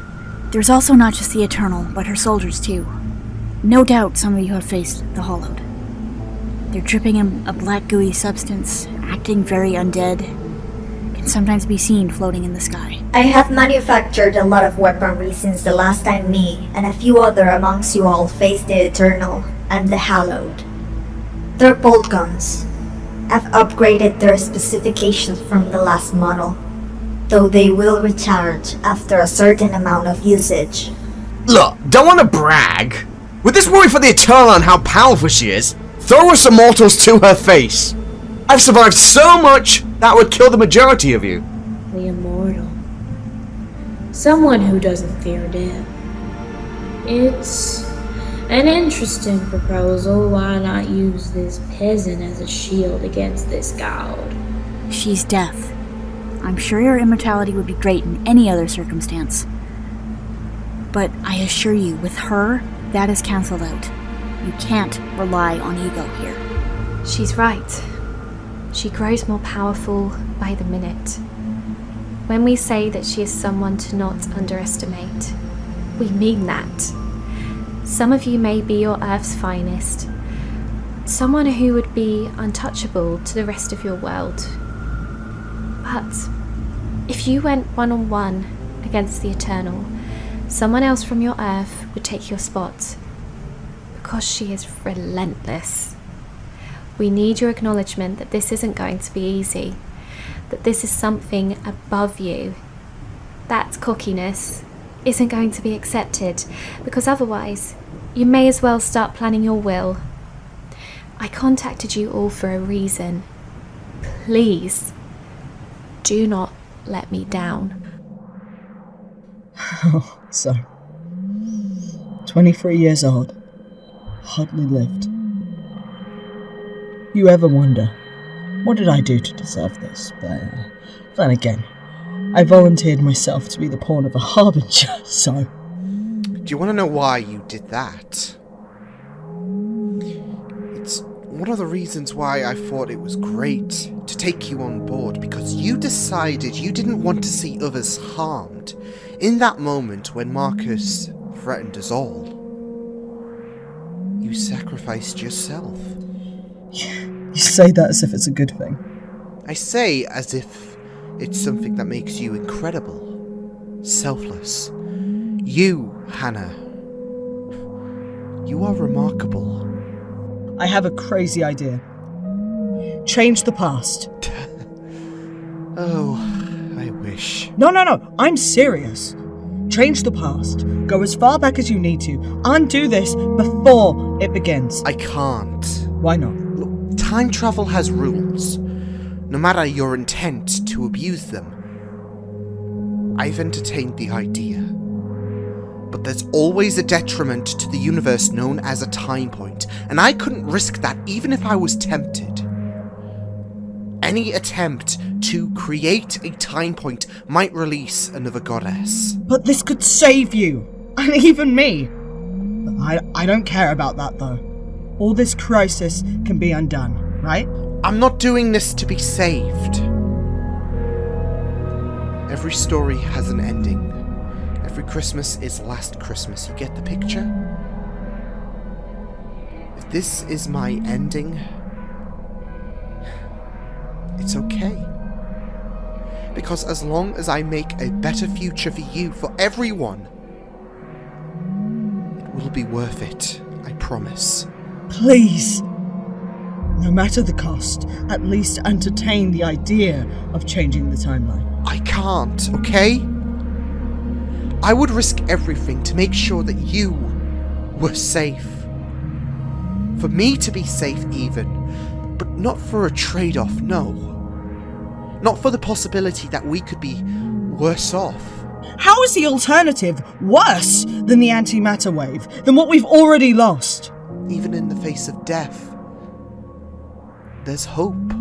There's also not just the Eternal, but her soldiers too. No doubt some of you have faced the Hollowed. They're dripping in a black gooey substance, acting very undead, can sometimes be seen floating in the sky. I have manufactured a lot of weaponry since the last time me and a few other amongst you all faced the Eternal and the Hallowed. They're bolt guns. I've upgraded their specifications from the last model, though they will recharge after a certain amount of usage. Look, don't want to brag. With this worry for the Eternal and how powerful she is, throw us some mortals to her face. I've survived so much that would kill the majority of you. The immortal. Someone who doesn't fear death. It's an interesting proposal. Why not use this peasant as a shield against this god? She's death. I'm sure your immortality would be great in any other circumstance. But I assure you, with her, that is cancelled out. You can't rely on ego here. She's right. She grows more powerful by the minute. When we say that she is someone to not underestimate, we mean that. Some of you may be your Earth's finest, someone who would be untouchable to the rest of your world. But if you went one-on-one against the Eternal, someone else from your Earth would take your spot, because she is relentless. We need your acknowledgement that this isn't going to be easy, that this is something above you. That cockiness isn't going to be accepted, because otherwise you may as well start planning your will. I contacted you all for a reason. Please, do not let me down. So, 23 years old, hardly lived. You ever wonder, what did I do to deserve this? But then again, I volunteered myself to be the pawn of a harbinger, so... Do you want to know why you did that? It's one of the reasons why I thought it was great to take you on board, because you decided you didn't want to see others harmed. In that moment when Marcus threatened us all, you sacrificed yourself. You say that as if it's a good thing. I say as if it's something that makes you incredible, selfless. You, Hannah, you are remarkable. I have a crazy idea. Change the past. Oh, I wish. No, I'm serious. Change the past. Go as far back as you need to. Undo this before it begins. I can't. Why not? Look, time travel has rules. No matter your intent to abuse them. I've entertained the idea. But there's always a detriment to the universe known as a time point, and I couldn't risk that even if I was tempted. Any attempt to create a time point might release another goddess. But this could save you, and even me. I don't care about that though. All this crisis can be undone, right? I'm not doing this to be saved. Every story has an ending. Every Christmas is last Christmas. You get the picture? If this is my ending, it's okay. Because as long as I make a better future for you, for everyone, it will be worth it. I promise. Please. No matter the cost, at least entertain the idea of changing the timeline. I can't, okay? I would risk everything to make sure that you were safe. For me to be safe even, but not for a trade-off, no. Not for the possibility that we could be worse off. How is the alternative worse than the antimatter wave, than what we've already lost? Even in the face of death, there's hope.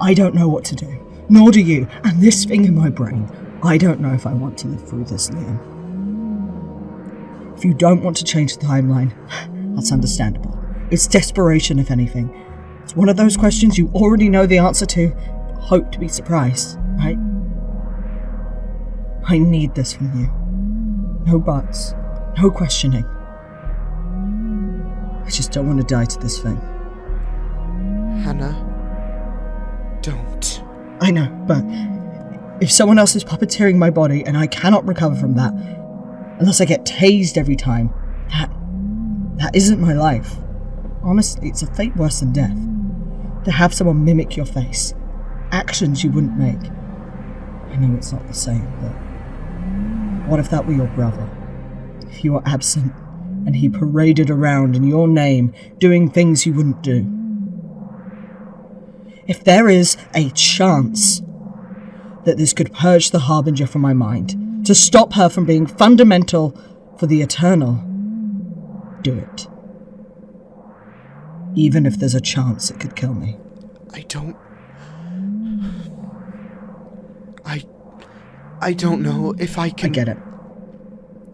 I don't know what to do, nor do you, and this thing in my brain, I don't know if I want to live through this, Liam. If you don't want to change the timeline, that's understandable. It's desperation, if anything. It's one of those questions you already know the answer to, hope to be surprised, right? I need this from you. No buts, no questioning. I just don't want to die to this thing. Hannah, don't. I know, but if someone else is puppeteering my body and I cannot recover from that, unless I get tased every time, that isn't my life. Honestly, it's a fate worse than death. To have someone mimic your face, actions you wouldn't make. I know it's not the same, but what if that were your brother? If you were absent and he paraded around in your name, doing things you wouldn't do. If there is a chance that this could purge the Harbinger from my mind, to stop her from being fundamental for the Eternal, do it. Even if there's a chance it could kill me. I don't know if I can... I get it.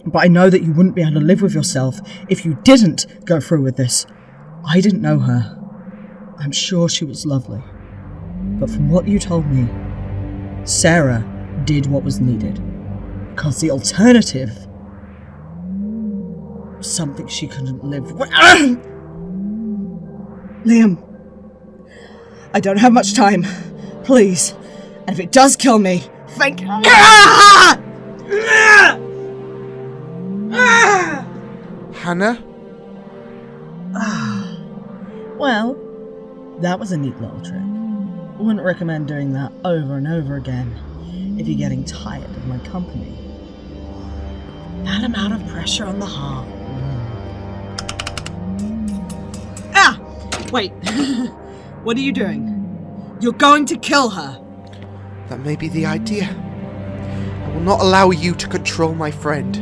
But I know that you wouldn't be able to live with yourself if you didn't go through with this. I didn't know her. I'm sure she was lovely. But from what you told me, Sarah did what was needed. Because the alternative was something she couldn't live with. Liam, I don't have much time. Please. And if it does kill me, thank you. Hannah? Well, that was a neat little trick. Wouldn't recommend doing that over and over again if you're getting tired of my company. That amount of pressure on the heart. Ah! Wait. What are you doing? You're going to kill her. That may be the idea. I will not allow you to control my friend.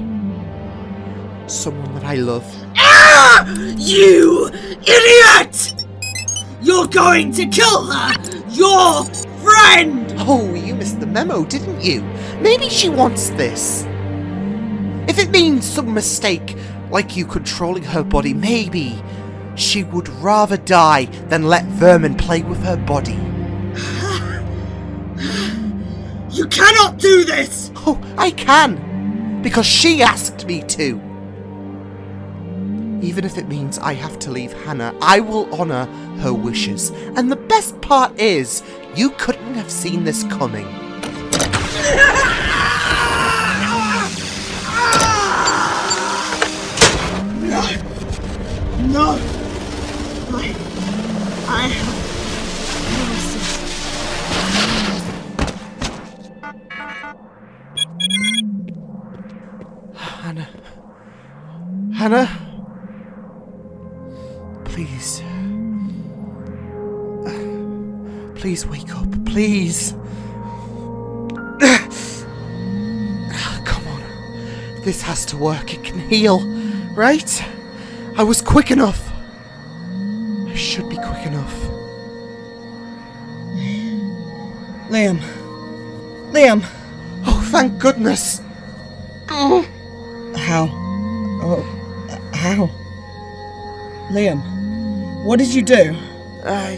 Someone that I love. Ah! You idiot! You're going to kill her! Your friend! Oh, you missed the memo, didn't you? Maybe she wants this. If it means some mistake, like you controlling her body, maybe she would rather die than let vermin play with her body. You cannot do this! Oh, I can! Because she asked me to. Even if it means I have to leave Hannah, I will honour her wishes. And the best part is, you couldn't have seen this coming. No! I have Hannah. Hannah? Please. Please wake up, please. Come on. This has to work, it can heal, right? I was quick enough. I should be quick enough. Liam. Liam! Oh, thank goodness! Oh. How? Oh, how? Liam, what did you do?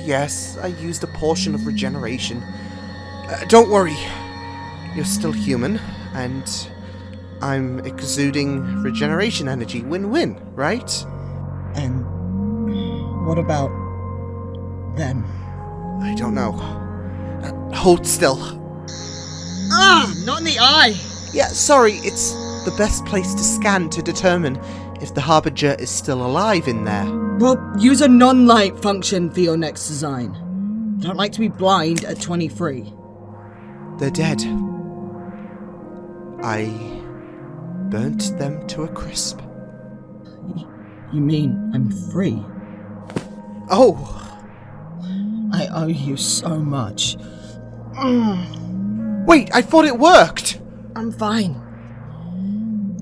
Yes, I used a portion of regeneration. Don't worry, you're still human, and I'm exuding regeneration energy. Win-win, right? And what about them? I don't know. Hold still. Ah, not in the eye! Yeah, sorry, it's the best place to scan to determine if the Harbinger is still alive in there? Well, use a non-light function for your next design. I don't like to be blind at 23. They're dead. I burnt them to a crisp. You mean I'm free? Oh! I owe you so much. Wait, I thought it worked! I'm fine.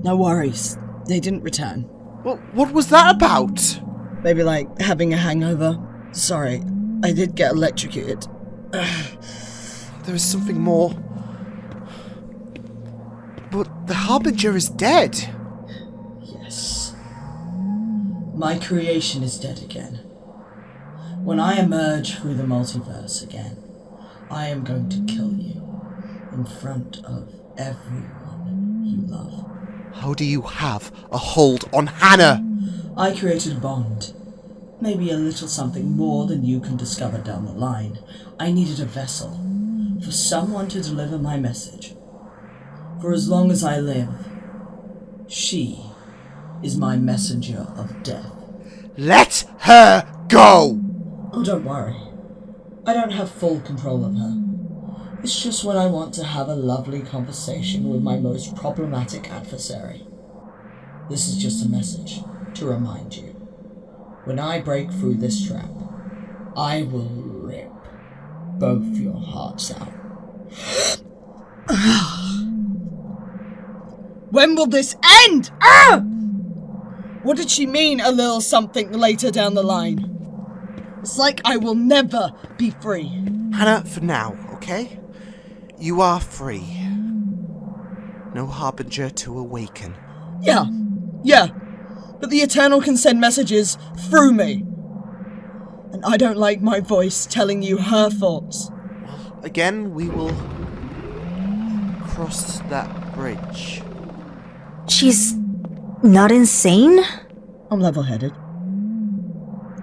No worries. They didn't return. Well, what was that about? Maybe like having a hangover. Sorry, I did get electrocuted. There is something more. But the Harbinger is dead. Yes. My creation is dead again. When I emerge through the multiverse again, I am going to kill you in front of everyone you love. How do you have a hold on Hannah? I created a bond. Maybe a little something more than you can discover down the line. I needed a vessel for someone to deliver my message. For as long as I live, she is my messenger of death. Let her go! Oh, don't worry. I don't have full control of her. It's just when I want to have a lovely conversation with my most problematic adversary. This is just a message to remind you. When I break through this trap, I will rip both your hearts out. When will this end? Ah! What did she mean, a little something later down the line? It's like I will never be free. Hannah, for now, okay? You are free. No Harbinger to awaken. Yeah. But the Eternal can send messages through me. And I don't like my voice telling you her thoughts. Again, we will cross that bridge. She's not insane? I'm level-headed.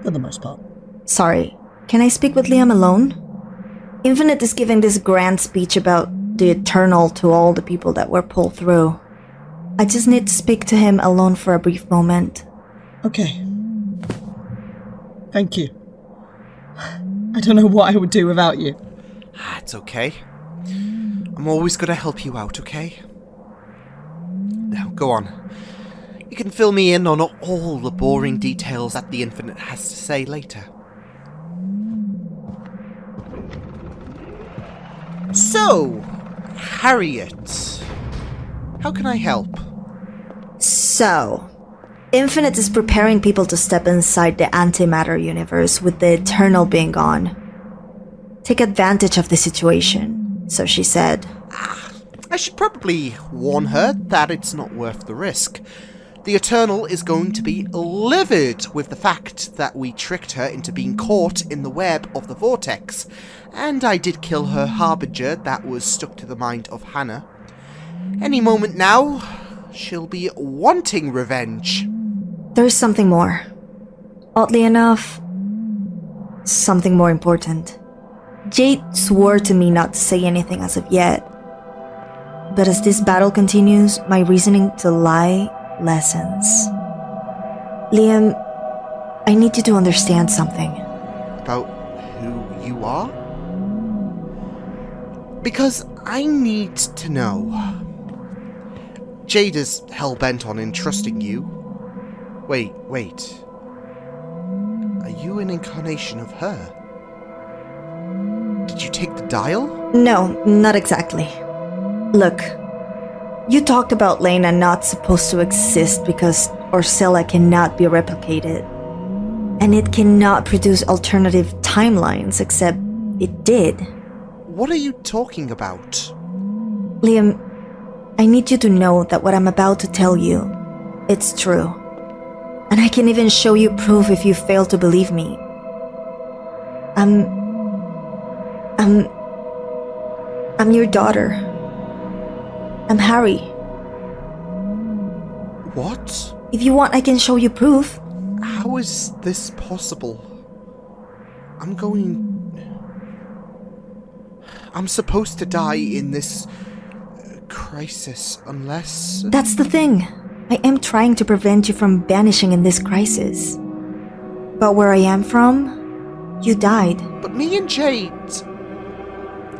For the most part. Sorry, can I speak with Liam alone? Infinite is giving this grand speech about the Eternal to all the people that were pulled through. I just need to speak to him alone for a brief moment. Okay. Thank you. I don't know what I would do without you. It's okay. I'm always gonna help you out, okay? Now, go on. You can fill me in on all the boring details that the Infinite has to say later. So, Harriet, how can I help? So, Infinite is preparing people to step inside the antimatter universe with the Eternal being gone. Take advantage of the situation, so she said. I should probably warn her that it's not worth the risk. The Eternal is going to be livid with the fact that we tricked her into being caught in the web of the vortex, and I did kill her Harbinger that was stuck to the mind of Hannah. Any moment now, she'll be wanting revenge. There's something more. Oddly enough, something more important. Jade swore to me not to say anything as of yet. But as this battle continues, my reasoning to lie lessens. Liam, I need you to understand something. About who you are? Because I need to know. Jade is hell-bent on entrusting you. Wait. Are you an incarnation of her? Did you take the dial? No, not exactly. Look, you talked about Laena not supposed to exist because Orcella cannot be replicated. And it cannot produce alternative timelines, except it did. What are you talking about? Liam, I need you to know that what I'm about to tell you, it's true. And I can even show you proof if you fail to believe me. I'm your daughter. I'm Harry. What? If you want, I can show you proof. How is this possible? I'm supposed to die in this crisis unless... That's the thing. I am trying to prevent you from vanishing in this crisis. But where I am from, you died. But me and Jade...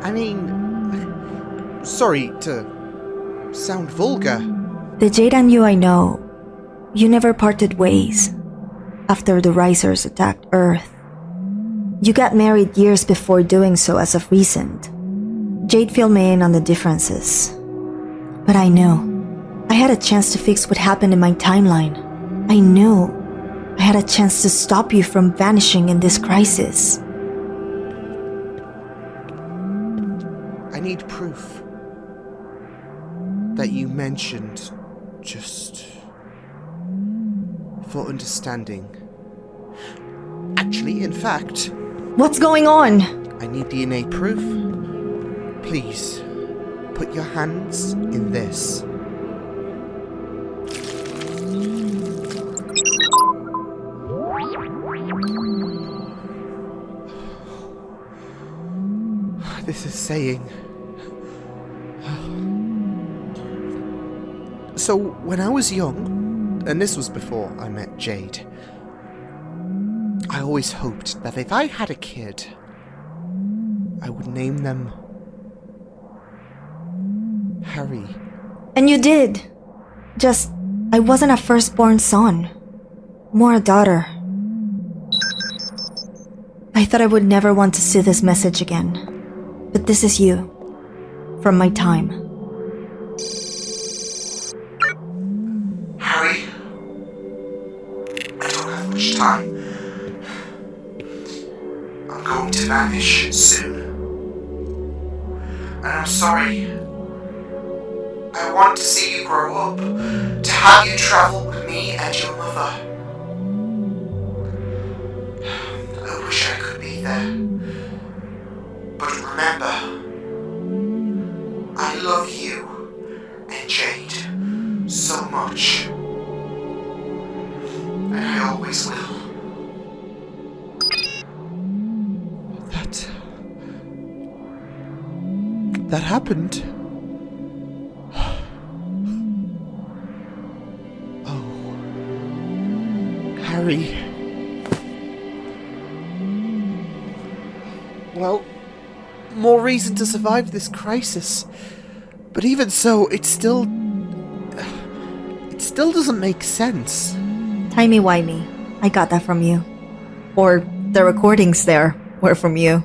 I mean... Sorry to sound vulgar. The Jade and you I know, you never parted ways after the Risers attacked Earth. You got married years before doing so as of recent. Jade filled me in on the differences. But I knew. I had a chance to fix what happened in my timeline. I knew. I had a chance to stop you from vanishing in this crisis. I need proof that you mentioned just for understanding. Actually, in fact... What's going on? I need DNA proof. Please, put your hands in this. This is saying... So, when I was young, and this was before I met Jade, I always hoped that if I had a kid, I would name them Harry. And you did. Just, I wasn't a firstborn son. More a daughter. I thought I would never want to see this message again. But this is you. From my time. Harry, I don't have much time. I'm going to vanish soon. And I'm sorry. I want to see you grow up, to have you travel with me and your mother. I wish I could be there. But remember, I love you and Jade so much. And I always will. That happened. Oh. Harry. Well, more reason to survive this crisis. But even so, it still doesn't make sense. Timey-wimey. I got that from you. Or the recordings there were from you.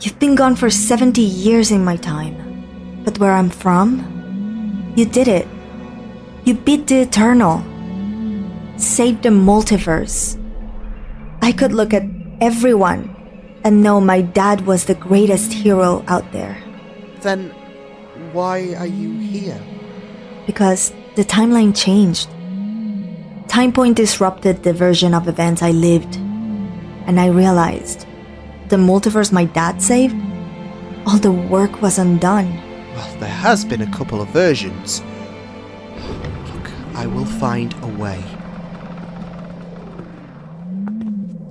You've been gone for 70 years in my time. But where I'm from, you did it. You beat the Eternal. Saved the multiverse. I could look at everyone and know my dad was the greatest hero out there. Then, why are you here? Because the timeline changed. Time Point disrupted the version of events I lived. And I realized, the multiverse my dad saved, all the work was undone. Well, there has been a couple of versions. Look, I will find a way.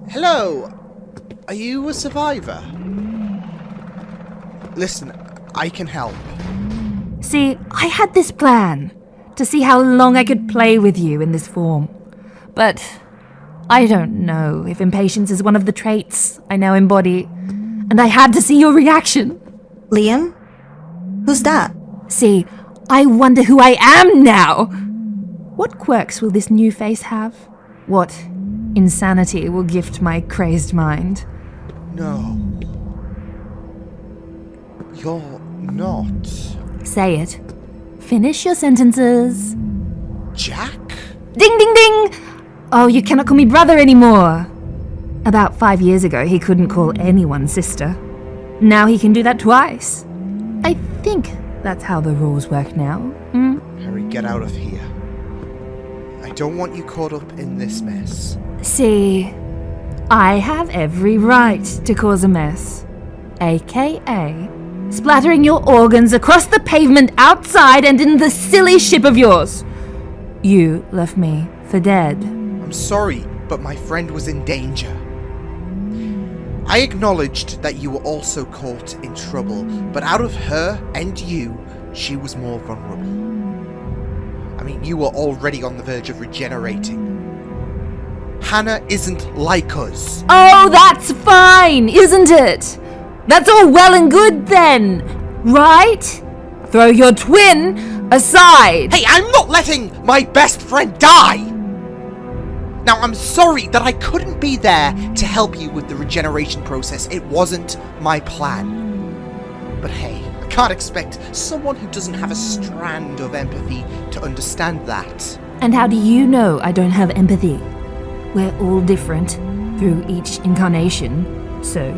Hello! Are you a survivor? Listen, I can help. See, I had this plan to see how long I could play with you in this form. But I don't know if impatience is one of the traits I now embody, and I had to see your reaction. Liam? Who's that? See, I wonder who I am now! What quirks will this new face have? What insanity will gift my crazed mind? No. You're not. Say it. Finish your sentences. Jack? Ding ding ding! Oh, you cannot call me brother anymore. About 5 years ago, he couldn't call anyone sister. Now he can do that twice. I think that's how the rules work now. Harry, get out of here. I don't want you caught up in this mess. See, I have every right to cause a mess. AKA splattering your organs across the pavement outside and in the silly ship of yours. You left me for dead. I'm sorry, but my friend was in danger. I acknowledged that you were also caught in trouble, but out of her and you, she was more vulnerable. I mean, you were already on the verge of regenerating. Hannah isn't like us. Oh, that's fine, isn't it? That's all well and good then, right? Throw your twin aside. Hey, I'm not letting my best friend die! Now, I'm sorry that I couldn't be there to help you with the regeneration process. It wasn't my plan. But hey, I can't expect someone who doesn't have a strand of empathy to understand that. And how do you know I don't have empathy? We're all different through each incarnation. So,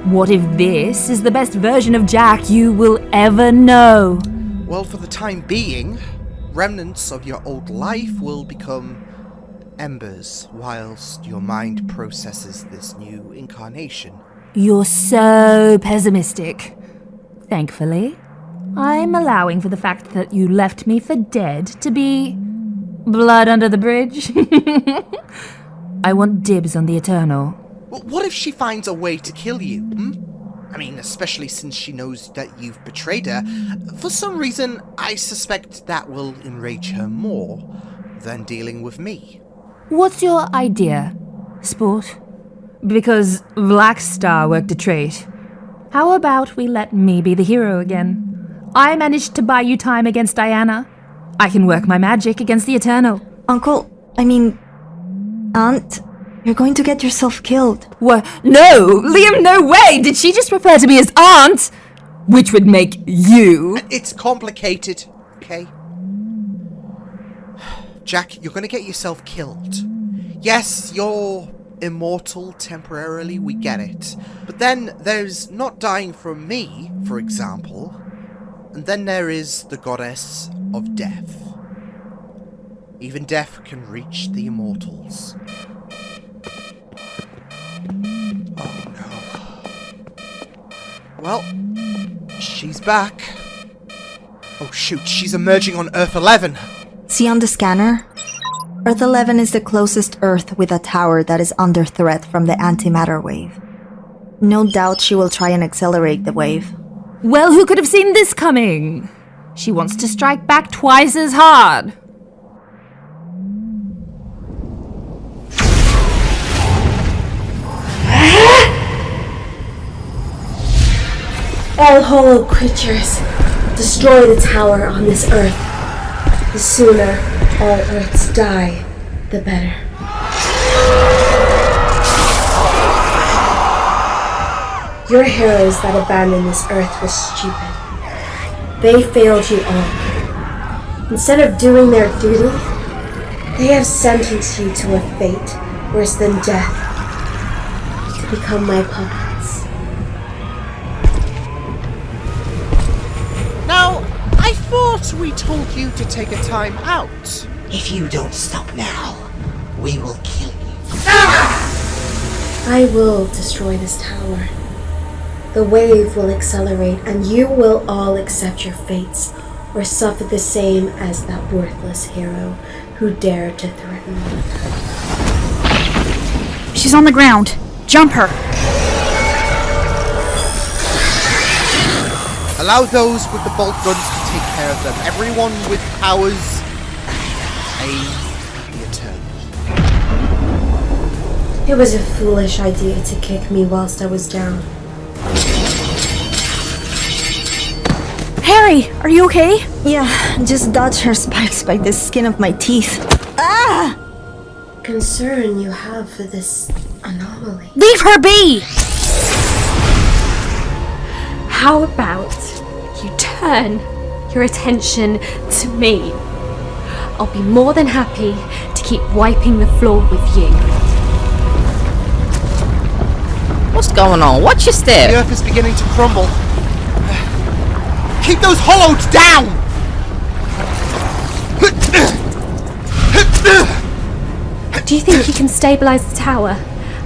what if this is the best version of Jack you will ever know? Well, for the time being, remnants of your old life will become embers whilst your mind processes this new incarnation. You're so pessimistic. Thankfully, I'm allowing for the fact that you left me for dead to be blood under the bridge. I want dibs on the Eternal. Well, what if she finds a way to kill you? I mean, especially since she knows that you've betrayed her. For some reason, I suspect that will enrage her more than dealing with me. What's your idea, sport? Because Blackstar worked a trait. How about we let me be the hero again? I managed to buy you time against Diana. I can work my magic against the Eternal. Aunt, you're going to get yourself killed. What? No! Liam, no way! Did she just refer to me as aunt? Which would make you... It's complicated, okay? Jack, you're gonna get yourself killed. Yes, you're immortal temporarily, we get it. But then there's not dying from me, for example. And then there is the goddess of death. Even death can reach the immortals. Oh no. Well, she's back. Oh shoot, she's emerging on Earth 11. See on the scanner? Earth 11 is the closest Earth with a tower that is under threat from the antimatter wave. No doubt she will try and accelerate the wave. Well, who could have seen this coming? She wants to strike back twice as hard. All hollow creatures, destroy the tower on this Earth. The sooner all Earths die, the better. Your heroes that abandoned this Earth were stupid. They failed you all. Instead of doing their duty, they have sentenced you to a fate worse than death, to become my puppets. Now, I thought we told you to take a time out. If you don't stop now, we will kill you. I will destroy this tower. The wave will accelerate, and you will all accept your fates, or suffer the same as that worthless hero who dared to threaten me. She's on the ground. Jump her. Allow those with the bolt guns to take care of them. Everyone with powers, aim the Eternal. It was a foolish idea to kick me whilst I was down. Harry, are you okay? Yeah, just dodge her spikes by the skin of my teeth. Ah! Concern you have for this anomaly. Leave her be! How about you turn your attention to me? I'll be more than happy to keep wiping the floor with you. What's going on? Watch your step. The Earth is beginning to crumble. Keep those hollows down! Do you think you can stabilize the tower?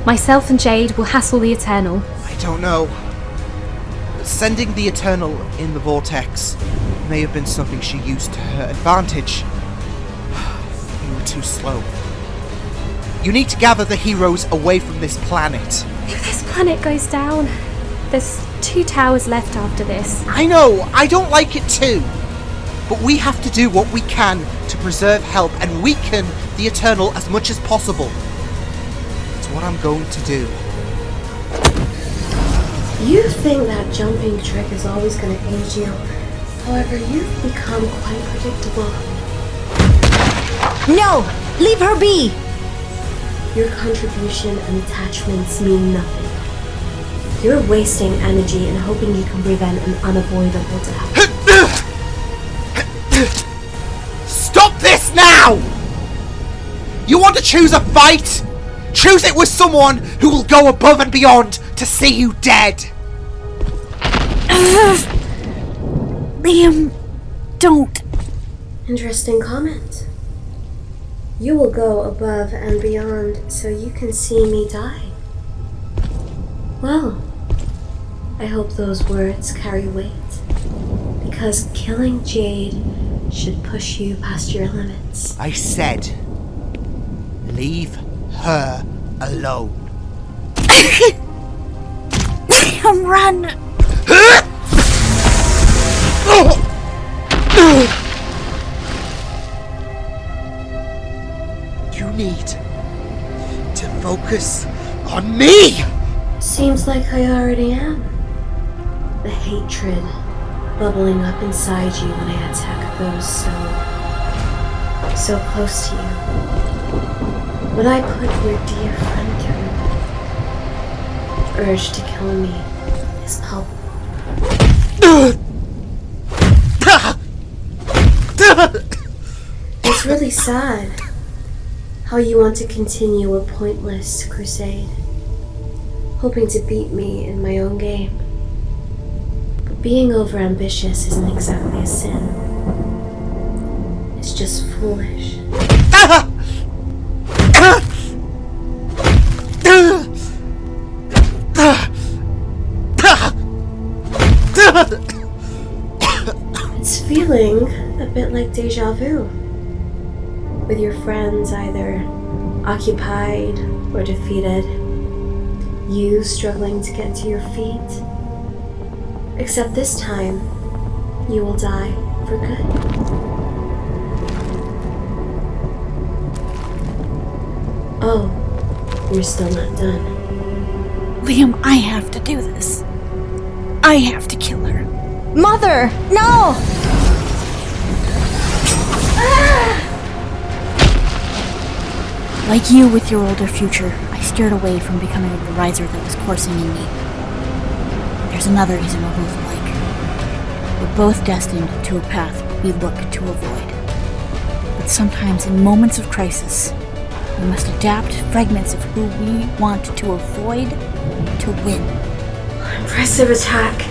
Myself and Jade will hassle the Eternal. I don't know. Sending the Eternal in the vortex may have been something she used to her advantage. You were too slow. You need to gather the heroes away from this planet. If this planet goes down, there's 2 towers left after this. I know, I don't like it too. but we have to do what we can to preserve help and weaken the Eternal as much as possible. It's what I'm going to do. You think that jumping trick is always going to aid you. However, you've become quite predictable. No! Leave her be! Your contribution and attachments mean nothing. You're wasting energy and hoping you can prevent an unavoidable death. Stop this now! You want to choose a fight? Choose it with someone who will go above and beyond to see you dead. Liam, don't. Interesting comment. You will go above and beyond so you can see me die. Well, I hope those words carry weight, because killing Jade should push you past your limits. I said, leave her alone. Liam, run! You need to focus on me! Seems like I already am. The hatred bubbling up inside you when I attack those so close to you. What I put your dear friend through, the urge to kill me, is palpable. It's really sad how you want to continue a pointless crusade, hoping to beat me in my own game. But being overambitious isn't exactly a sin. It's just foolish. It's feeling a bit like deja vu, with your friends either occupied or defeated, you struggling to get to your feet. Except this time, you will die for good. Oh, you're still not done. Liam, I have to do this. I have to kill her. Mother, no! Like you with your older future, I steered away from becoming the riser that was coursing in me. There's another reason we're both alike. We're both destined to a path we look to avoid. But sometimes in moments of crisis, we must adapt fragments of who we want to avoid to win. Impressive attack.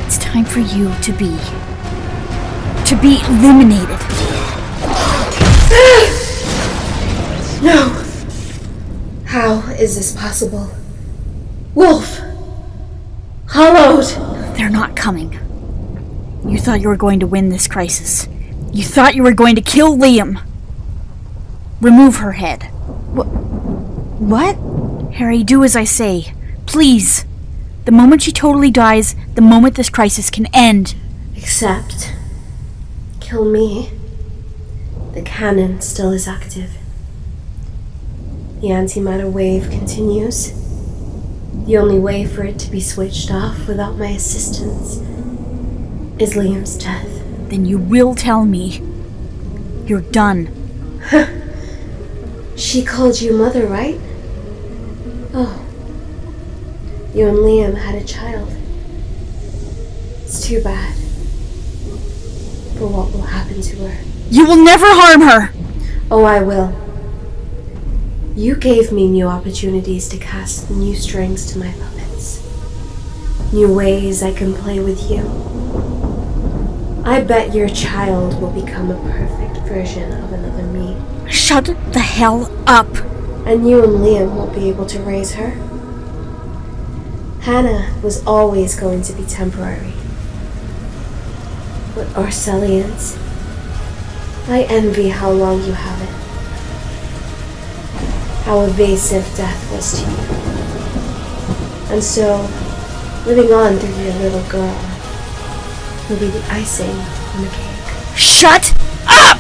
It's time for you to be eliminated. No! How is this possible? Wolf! Hollowed! They're not coming. You thought you were going to win this crisis. You thought you were going to kill Liam. Remove her head. What? Harry, do as I say. Please. The moment she totally dies, the moment this crisis can end. Except, kill me. The cannon still is active. The antimatter wave continues. The only way for it to be switched off without my assistance is Liam's death. Then you will tell me you're done. She called you mother, right? Oh. You and Liam had a child. It's too bad for what will happen to her. You will never harm her! Oh, I will. You gave me new opportunities to cast new strings to my puppets. New ways I can play with you. I bet your child will become a perfect version of another me. Shut the hell up! And you and Liam won't be able to raise her. Hannah was always going to be temporary. But Arcelians, I envy how long you have it. How evasive death was to you. And so, Living on through your little girl will be the icing on the cake. Shut up!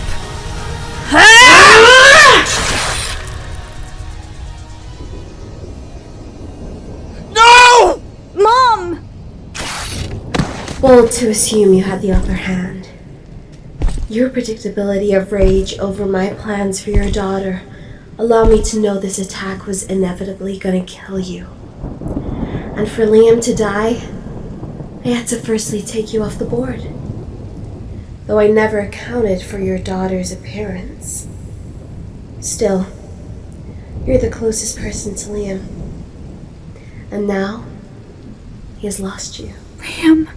No! Mom! Bold to assume you had the upper hand. Your predictability of rage over my plans for your daughter allowed me to know this attack was inevitably going to kill you. And for Liam to die, I had to firstly take you off the board. Though I never accounted for your daughter's appearance. Still, you're the closest person to Liam. And now, he has lost you. Liam?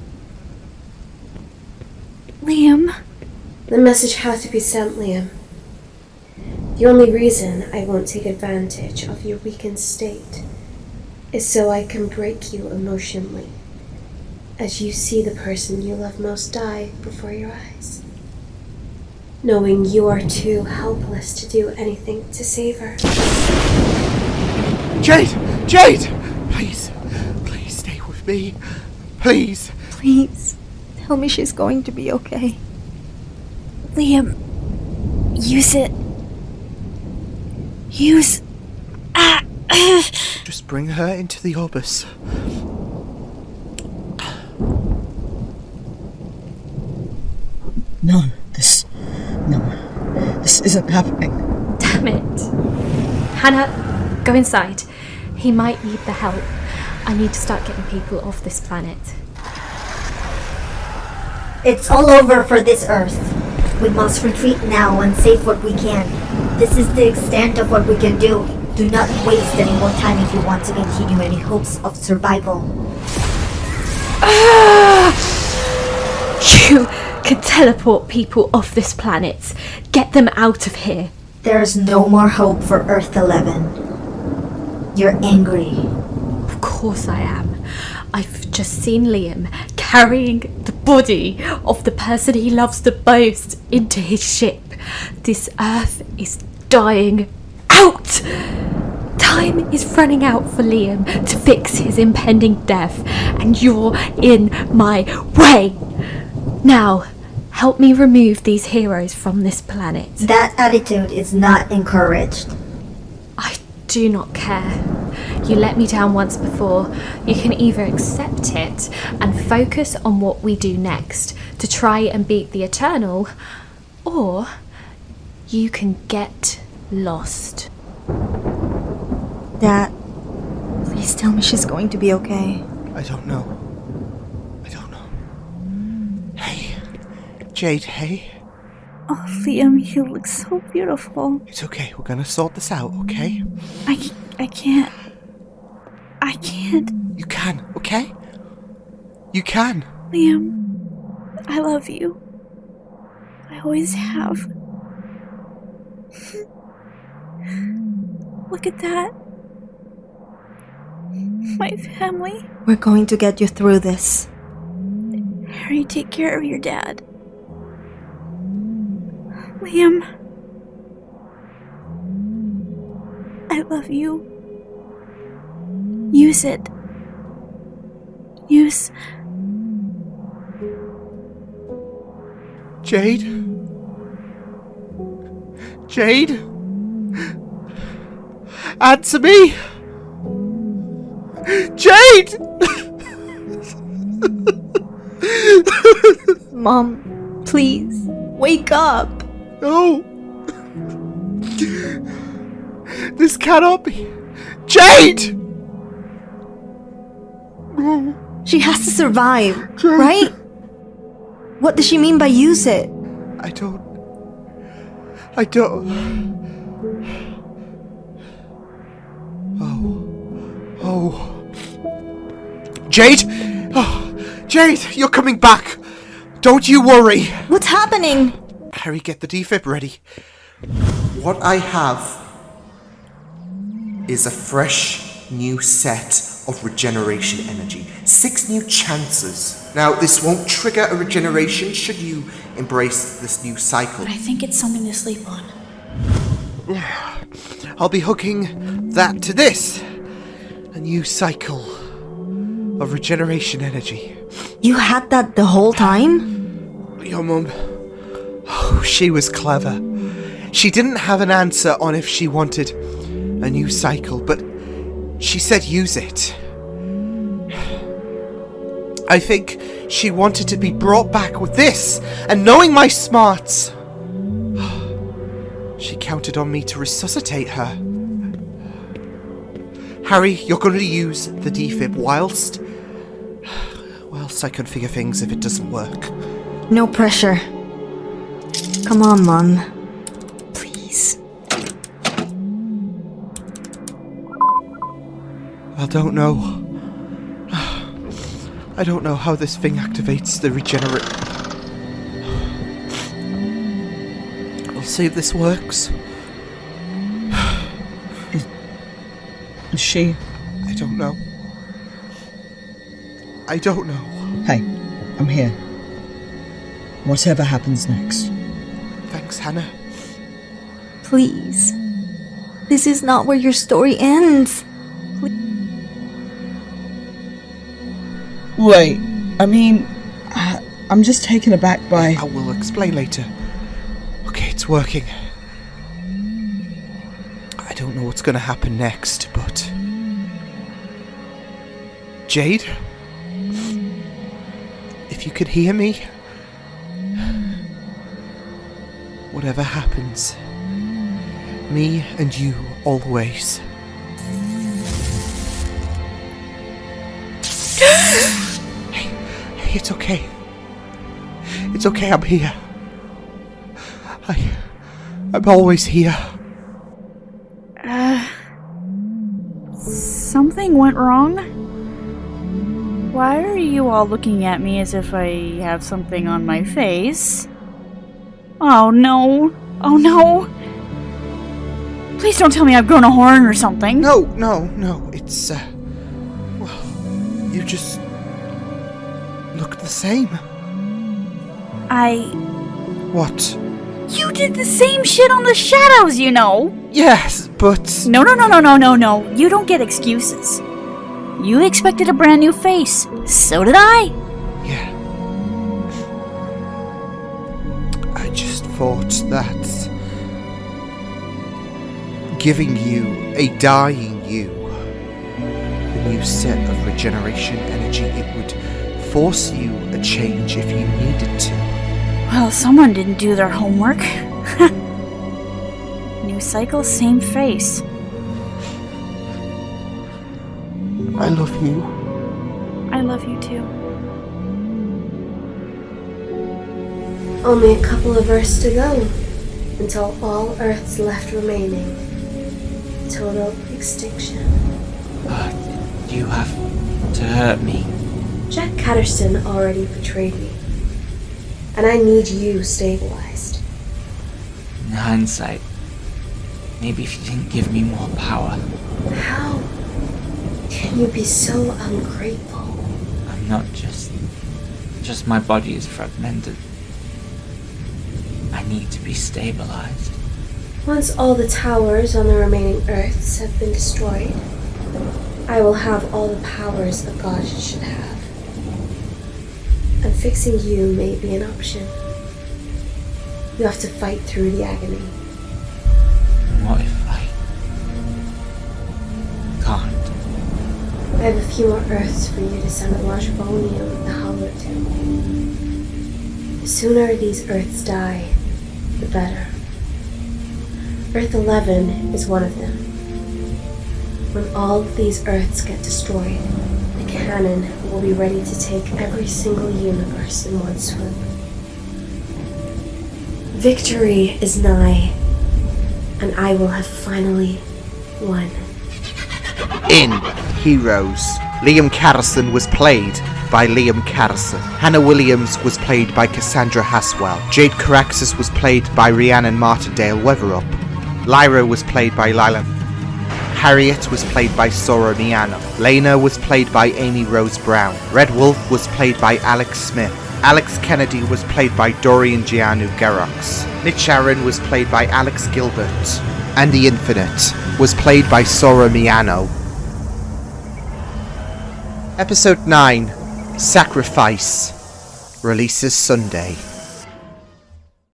The message has to be sent, Liam. The only reason I won't take advantage of your weakened state is so I can break you emotionally, as you see the person you love most die before your eyes, knowing you are too helpless to do anything to save her. Jade! Jade! Please stay with me. Please. Please, tell me she's going to be okay. Liam, use it. Use... Just bring her into the Orbis. No, this isn't happening. Damn it. Hannah, go inside. He might need the help. I need to start getting people off this planet. It's all over for this Earth. We must retreat now and save what we can. This is the extent of what we can do. Do not waste any more time if you want to continue any hopes of survival. You can teleport people off this planet. Get them out of here. There's no more hope for Earth 11. You're angry. Of course I am. I've just seen Liam carrying the body of the person he loves the most into his ship. This Earth is dying out! Time is running out for Liam to fix his impending death, and you're in my way! Now, help me remove these heroes from this planet. That attitude is not encouraged. I do not care. You let me down once before. You can either accept it and focus on what we do next to try and beat the Eternal, or you can get lost. Dad, please tell me she's going to be okay. I don't know. Hey. Jade, hey? Oh, Liam, you look so beautiful. It's okay, we're gonna sort this out, okay? I can't. You can, okay? You can. Liam, I love you. I always have. Look at that. My family. We're going to get you through this. Harry, take care of your dad. Liam, I love you. Use it. Use... Jade? Jade? Answer me! Jade! Mom, please, wake up. No! This cannot be... Jade! She has to survive, right? What does she mean by use it? I don't... Oh. Jade! Oh, Jade, you're coming back! Don't you worry! What's happening? Harry, get the defib ready. What I have is a fresh new set of regeneration energy. 6 new chances. Now, this won't trigger a regeneration should you embrace this new cycle. But I think it's something to sleep on. I'll be hooking that to this. A new cycle. of regeneration energy. You had that the whole time? Your mum... Oh, she was clever. She didn't have an answer on if she wanted a new cycle, but she said use it. I think she wanted to be brought back with this, and knowing my smarts, she counted on me to resuscitate her. Harry, you're going to use the defib whilst I configure things if it doesn't work. No pressure. Come on, Mom. Please. I don't know. I don't know how this thing activates the regenerate. We'll see if this works. Is she? I don't know. I don't know. Hey, I'm here. Whatever happens next. Thanks, Hannah. Please. This is not where your story ends. Wait, I mean, I'm just taken aback by... I will explain later. Okay, it's working. I don't know what's gonna happen next, but... Jade? If you could hear me... Whatever happens, me and you always. Hey, it's okay. It's okay, I'm here. I'm always here. Something went wrong? Why are you all looking at me as if I have something on my face? Oh no. Oh no. Please don't tell me I've grown a horn or something. No. It's, well, you just look the same. What? You did the same shit on the shadows, you know. Yes, but... No. You don't get excuses. You expected a brand new face. So did I. Yeah. I just thought that giving you, a dying you, a new set of regeneration energy, it would force you a change if you needed to. Well, someone didn't do their homework. New cycle, same face. I love you. I love you too. Only a couple of Earths to go, until all Earths left remaining. Total extinction. You have to hurt me. Jack Catterson already betrayed me. And I need you stabilized. In hindsight, maybe if you didn't give me more power. How can you be so ungrateful? I'm not just my body is fragmented. I need to be stabilized. Once all the towers on the remaining Earths have been destroyed, I will have all the powers a god should have. And fixing you may be an option. You have to fight through the agony. What if I can't? I have a few more Earths for you to send a large volume of the Hollow to. The sooner these Earths die, the better. Earth 11 is one of them. When all of these Earths get destroyed, the cannon will be ready to take every single universe in one swoop. Victory is nigh, and I will have finally won. In Heroes, Liam Catterson was played by Liam Catterson. Hannah Williams was played by Cassandra Haswell. Jade Coraxis was played by Rhiannon Martindale Wetherup. Lyra was played by Laila. Harriet was played by Sora Miyano. Laena was played by Amy Rose Brown. Red Wolf was played by Alex Smith. Alex Kennedy was played by Dorian Jianu-Gerocs. Mich was played by Alex Gilbert. And the Infinite was played by Sora Miyano. Episode 9, Sacrifice, releases Sunday.